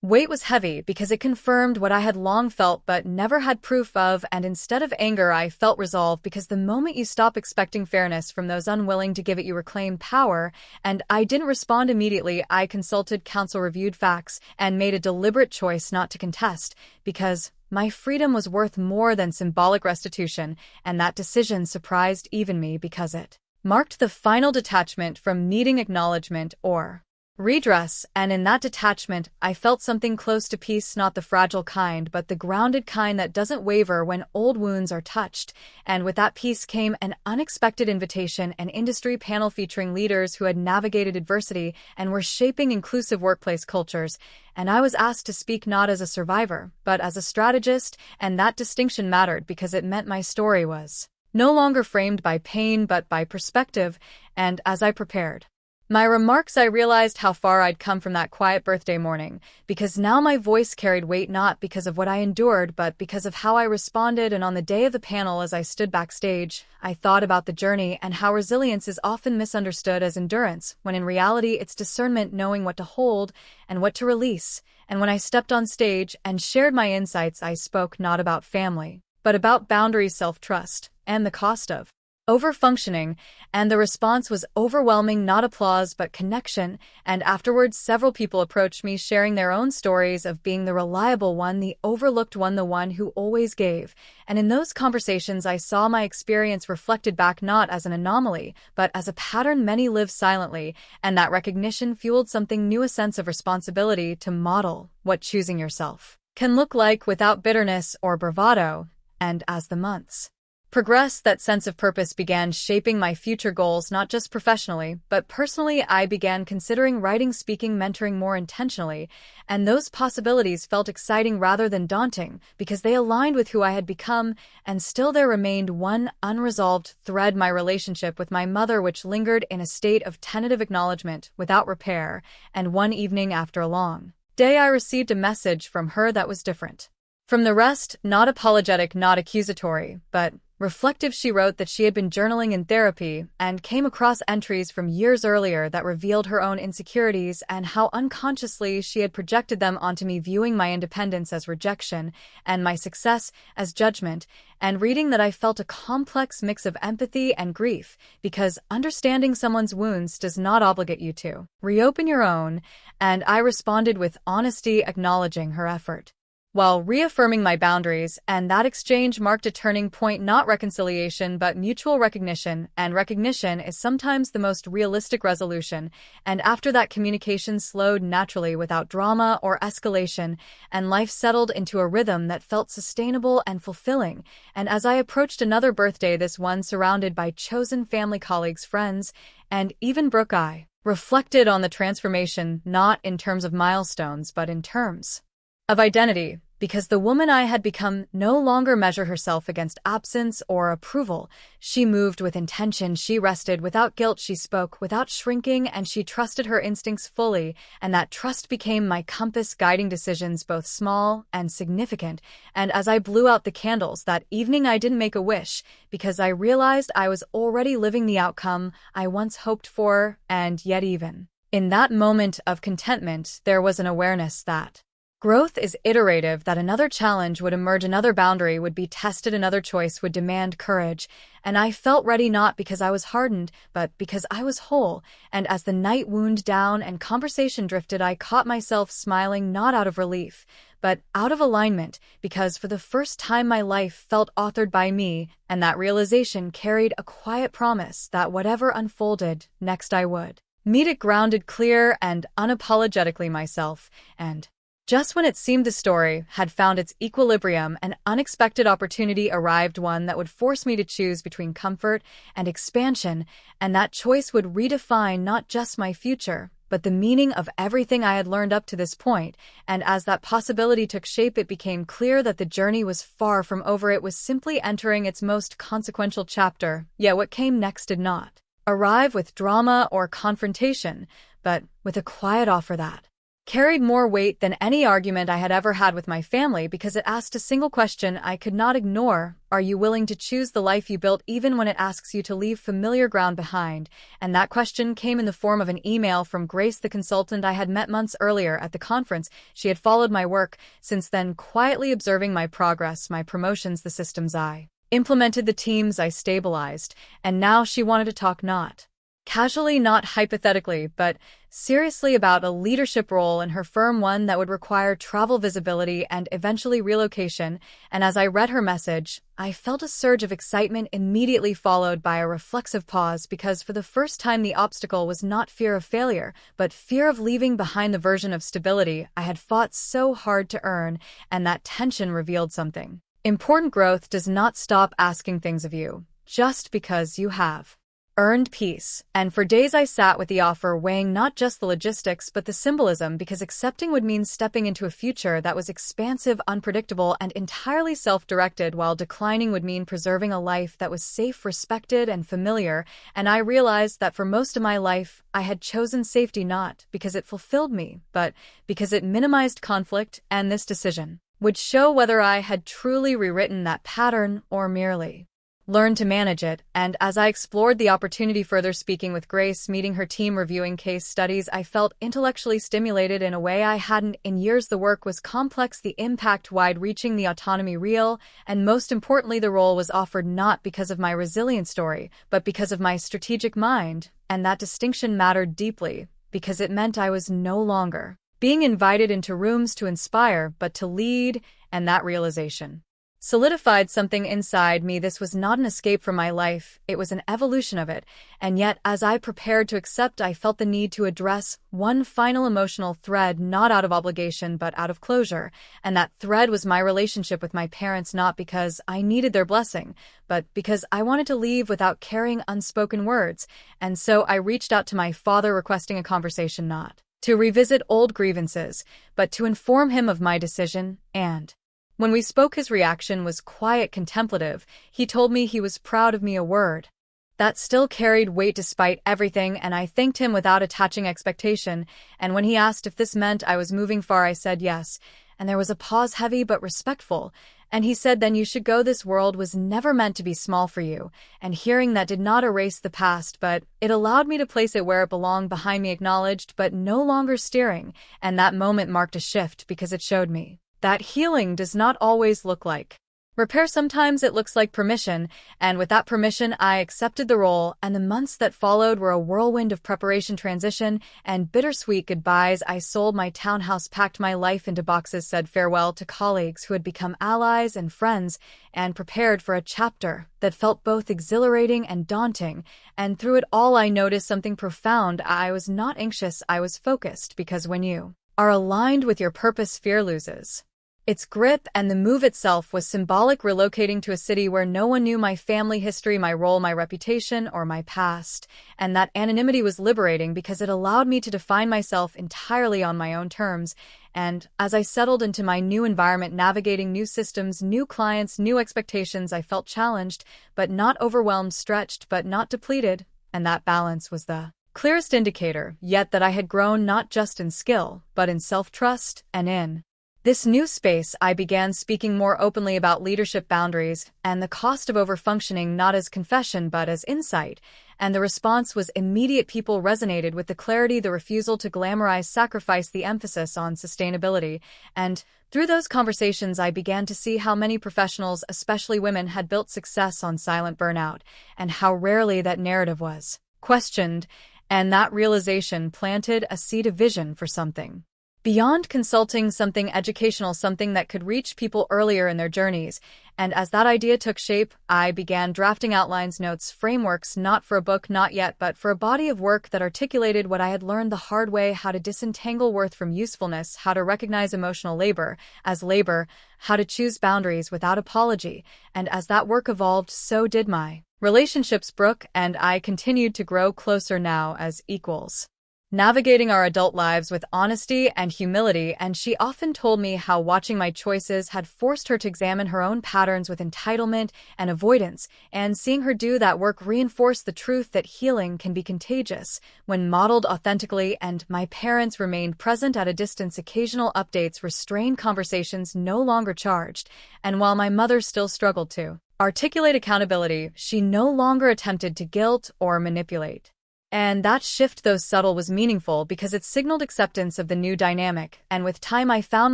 weight was heavy, because it confirmed what I had long felt but never had proof of. And instead of anger, I felt resolve, because the moment you stop expecting fairness from those unwilling to give it, you reclaim power. And I didn't respond immediately. I consulted counsel, reviewed facts, and made a deliberate choice not to contest, because my freedom was worth more than symbolic restitution. And that decision surprised even me, because it marked the final detachment from needing acknowledgement or redress. And in that detachment, I felt something close to peace, not the fragile kind, but the grounded kind that doesn't waver when old wounds are touched. And with that peace came an unexpected invitation, an industry panel featuring leaders who had navigated adversity and were shaping inclusive workplace cultures. And I was asked to speak not as a survivor, but as a strategist. And that distinction mattered, because it meant my story was no longer framed by pain, but by perspective. And as I prepared My remarks, I realized how far I'd come from that quiet birthday morning, because now my voice carried weight not because of what I endured, but because of how I responded. And on the day of the panel, as I stood backstage, I thought about the journey and how resilience is often misunderstood as endurance, when in reality it's discernment, knowing what to hold and what to release. And when I stepped on stage and shared my insights, I spoke not about family, but about boundaries, self-trust, and the cost of overfunctioning, and the response was overwhelming, not applause, but connection. And afterwards, several people approached me sharing their own stories of being the reliable one, the overlooked one, the one who always gave. And in those conversations, I saw my experience reflected back not as an anomaly, but as a pattern many live silently, and that recognition fueled something new, a sense of responsibility to model what choosing yourself can look like without bitterness or bravado. And as the months progressed, that sense of purpose began shaping my future goals, not just professionally, but personally. I began considering writing, speaking, mentoring more intentionally, and those possibilities felt exciting rather than daunting because they aligned with who I had become. And still there remained one unresolved thread: my relationship with my mother, which lingered in a state of tentative acknowledgement without repair. And one evening, after a long day, I received a message from her that was different from the rest, not apologetic, not accusatory, but reflective. She wrote that she had been journaling in therapy and came across entries from years earlier that revealed her own insecurities and how unconsciously she had projected them onto me, viewing my independence as rejection and my success as judgment. And reading that, I felt a complex mix of empathy and grief, because understanding someone's wounds does not obligate you to reopen your own. And I responded with honesty, acknowledging her effort while reaffirming my boundaries, and that exchange marked a turning point, not reconciliation, but mutual recognition, and recognition is sometimes the most realistic resolution. And after that, communication slowed naturally without drama or escalation, and life settled into a rhythm that felt sustainable and fulfilling. And as I approached another birthday, this one surrounded by chosen family, colleagues, friends, and even Brooke, I reflected on the transformation, not in terms of milestones, but in terms of identity, because the woman I had become no longer measured herself against absence or approval. She moved with intention, she rested without guilt, she spoke without shrinking, and she trusted her instincts fully, and that trust became my compass, guiding decisions both small and significant. And as I blew out the candles that evening, I didn't make a wish, because I realized I was already living the outcome I once hoped for. And yet, even in that moment of contentment, there was an awareness that growth is iterative, that another challenge would emerge, another boundary would be tested, another choice would demand courage. And I felt ready, not because I was hardened, but because I was whole. And as the night wound down and conversation drifted, I caught myself smiling, not out of relief, but out of alignment, because for the first time my life felt authored by me, and that realization carried a quiet promise that whatever unfolded next, I would meet it grounded, clear, and unapologetically myself. And just when it seemed the story had found its equilibrium, an unexpected opportunity arrived, one that would force me to choose between comfort and expansion, and that choice would redefine not just my future, but the meaning of everything I had learned up to this point. And as that possibility took shape, it became clear that the journey was far from over. It was simply entering its most consequential chapter. Yet what came next did not arrive with drama or confrontation, but with a quiet offer that carried more weight than any argument I had ever had with my family, because it asked a single question I could not ignore: are you willing to choose the life you built, even when it asks you to leave familiar ground behind? And that question came in the form of an email from Grace, the consultant I had met months earlier at the conference. She had followed my work since then, quietly observing my progress, my promotions, the systems I implemented, the teams I stabilized, and now she wanted to talk, not casually, not hypothetically, but seriously, about a leadership role in her firm, one that would require travel, visibility, and eventually relocation. And as I read her message, I felt a surge of excitement, immediately followed by a reflexive pause, because for the first time the obstacle was not fear of failure, but fear of leaving behind the version of stability I had fought so hard to earn. And that tension revealed something important: growth does not stop asking things of you just because you have earned peace, and for days I sat with the offer weighing not just the logistics but the symbolism, because accepting would mean stepping into a future that was expansive, unpredictable, and entirely self-directed, while declining would mean preserving a life that was safe, respected, and familiar. And I realized that for most of my life, I had chosen safety not because it fulfilled me, but because it minimized conflict, and this decision would show whether I had truly rewritten that pattern or merely learn to manage it. And as I explored the opportunity further, speaking with Grace, meeting her team, reviewing case studies, I felt intellectually stimulated in a way I hadn't in years. The work was complex, the impact wide-reaching, the autonomy real, and most importantly, the role was offered not because of my resilient story, but because of my strategic mind. And that distinction mattered deeply, because it meant I was no longer being invited into rooms to inspire, but to lead, and that realization solidified something inside me. This was not an escape from my life, it was an evolution of it. And yet, as I prepared to accept, I felt the need to address one final emotional thread, not out of obligation, but out of closure. And that thread was my relationship with my parents, not because I needed their blessing, but because I wanted to leave without carrying unspoken words. And so I reached out to my father, requesting a conversation, not to revisit old grievances, but to inform him of my decision. And when we spoke, his reaction was quiet, contemplative. He told me he was proud of me, a word that still carried weight despite everything, and I thanked him without attaching expectation. And when he asked if this meant I was moving far, I said yes, and there was a pause, heavy but respectful. And he said, "Then you should go. This world was never meant to be small for you." And hearing that did not erase the past, but it allowed me to place it where it belonged, behind me, acknowledged but no longer steering. And that moment marked a shift, because it showed me that healing does not always look like repair. Sometimes it looks like permission, and with that permission, I accepted the role. And the months that followed were a whirlwind of preparation, transition, and bittersweet goodbyes. I sold my townhouse, packed my life into boxes, said farewell to colleagues who had become allies and friends, and prepared for a chapter that felt both exhilarating and daunting. And through it all, I noticed something profound. I was not anxious, I was focused, because when you are aligned with your purpose, fear loses its grip. And the move itself was symbolic, relocating to a city where no one knew my family history, my role, my reputation, or my past. And that anonymity was liberating, because it allowed me to define myself entirely on my own terms. And as I settled into my new environment, navigating new systems, new clients, new expectations, I felt challenged, but not overwhelmed, stretched, but not depleted. And that balance was the clearest indicator, yet, that I had grown not just in skill, but in self-trust. And in this new space, I began speaking more openly about leadership, boundaries, and the cost of overfunctioning, not as confession but as insight. And the response was immediate. People resonated with the clarity, the refusal to glamorize sacrifice, the emphasis on sustainability. And through those conversations, I began to see how many professionals, especially women, had built success on silent burnout, and how rarely that narrative was questioned. And that realization planted a seed of vision for something beyond consulting, something educational, something that could reach people earlier in their journeys. And as that idea took shape, I began drafting outlines, notes, frameworks, not for a book, not yet, but for a body of work that articulated what I had learned the hard way: how to disentangle worth from usefulness, how to recognize emotional labor as labor, how to choose boundaries without apology. And as that work evolved, so did my relationships. Brooke and I continued to grow closer, now as equals, navigating our adult lives with honesty and humility. And she often told me how watching my choices had forced her to examine her own patterns with entitlement and avoidance, and seeing her do that work reinforced the truth that healing can be contagious when modeled authentically. And my parents remained present at a distance, occasional updates, restrained conversations, no longer charged. And while my mother still struggled to articulate accountability, she no longer attempted to guilt or manipulate. And that shift, though subtle, was meaningful, because it signaled acceptance of the new dynamic. And with time, I found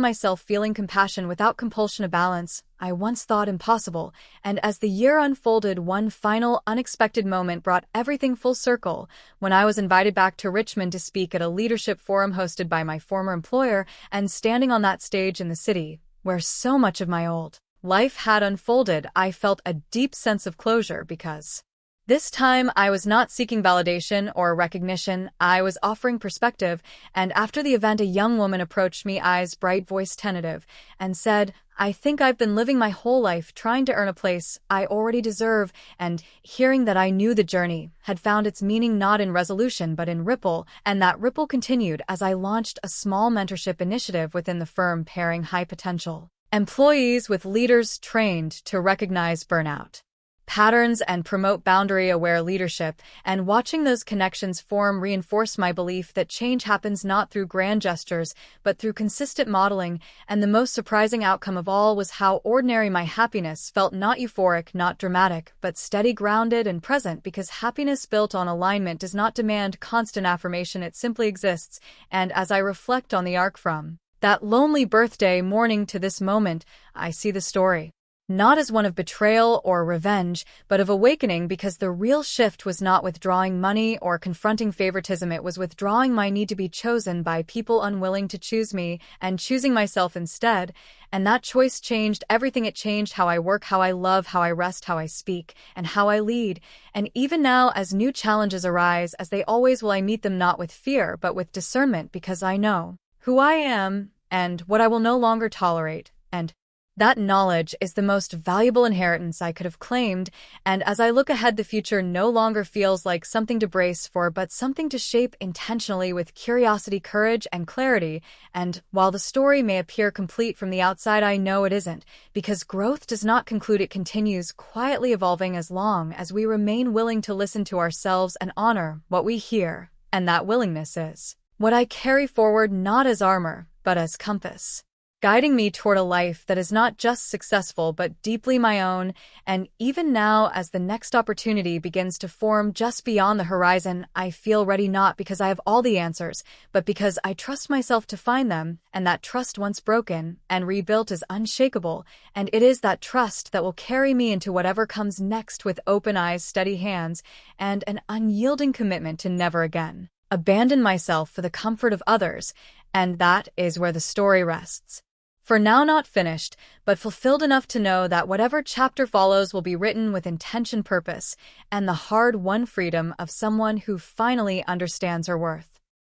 myself feeling compassion without compulsion, a balance I once thought impossible. And as the year unfolded, one final, unexpected moment brought everything full circle. When I was invited back to Richmond to speak at a leadership forum hosted by my former employer, and standing on that stage in the city, where so much of my old life had unfolded, I felt a deep sense of closure, because This time, I was not seeking validation or recognition, I was offering perspective, and after the event a young woman approached me, eyes bright, voice tentative, and said, "I think I've been living my whole life trying to earn a place I already deserve," and hearing that I knew the journey had found its meaning not in resolution but in ripple, and that ripple continued as I launched a small mentorship initiative within the firm pairing high potential employees with leaders trained to recognize burnout patterns and promote boundary-aware leadership, and watching those connections form reinforced my belief that change happens not through grand gestures, but through consistent modeling, and the most surprising outcome of all was how ordinary my happiness felt, not euphoric, not dramatic, but steady, grounded, and present, because happiness built on alignment does not demand constant affirmation, it simply exists, and as I reflect on the arc from that lonely birthday morning to this moment, I see the story not as one of betrayal or revenge, but of awakening, because the real shift was not withdrawing money or confronting favoritism, it was withdrawing my need to be chosen by people unwilling to choose me, and choosing myself instead, and that choice changed everything. It changed how I work, how I love, how I rest, how I speak, and how I lead, and even now as new challenges arise, as they always will, I meet them not with fear but with discernment, because I know who I am and what I will no longer tolerate, and that knowledge is the most valuable inheritance I could have claimed, and as I look ahead, the future no longer feels like something to brace for, but something to shape intentionally with curiosity, courage, and clarity. And while the story may appear complete from the outside, I know it isn't, because growth does not conclude, it continues, quietly evolving as long as we remain willing to listen to ourselves and honor what we hear. And that willingness is what I carry forward, not as armor, but as compass, guiding me toward a life that is not just successful but deeply my own. And even now, as the next opportunity begins to form just beyond the horizon, I feel ready, not because I have all the answers, but because I trust myself to find them, and that trust, once broken and rebuilt, is unshakable, and it is that trust that will carry me into whatever comes next, with open eyes, steady hands, and an unyielding commitment to never again abandon myself for the comfort of others. And that is where the story rests. For now, not finished, but fulfilled enough to know that whatever chapter follows will be written with intention, purpose, and the hard-won freedom of someone who finally understands her worth.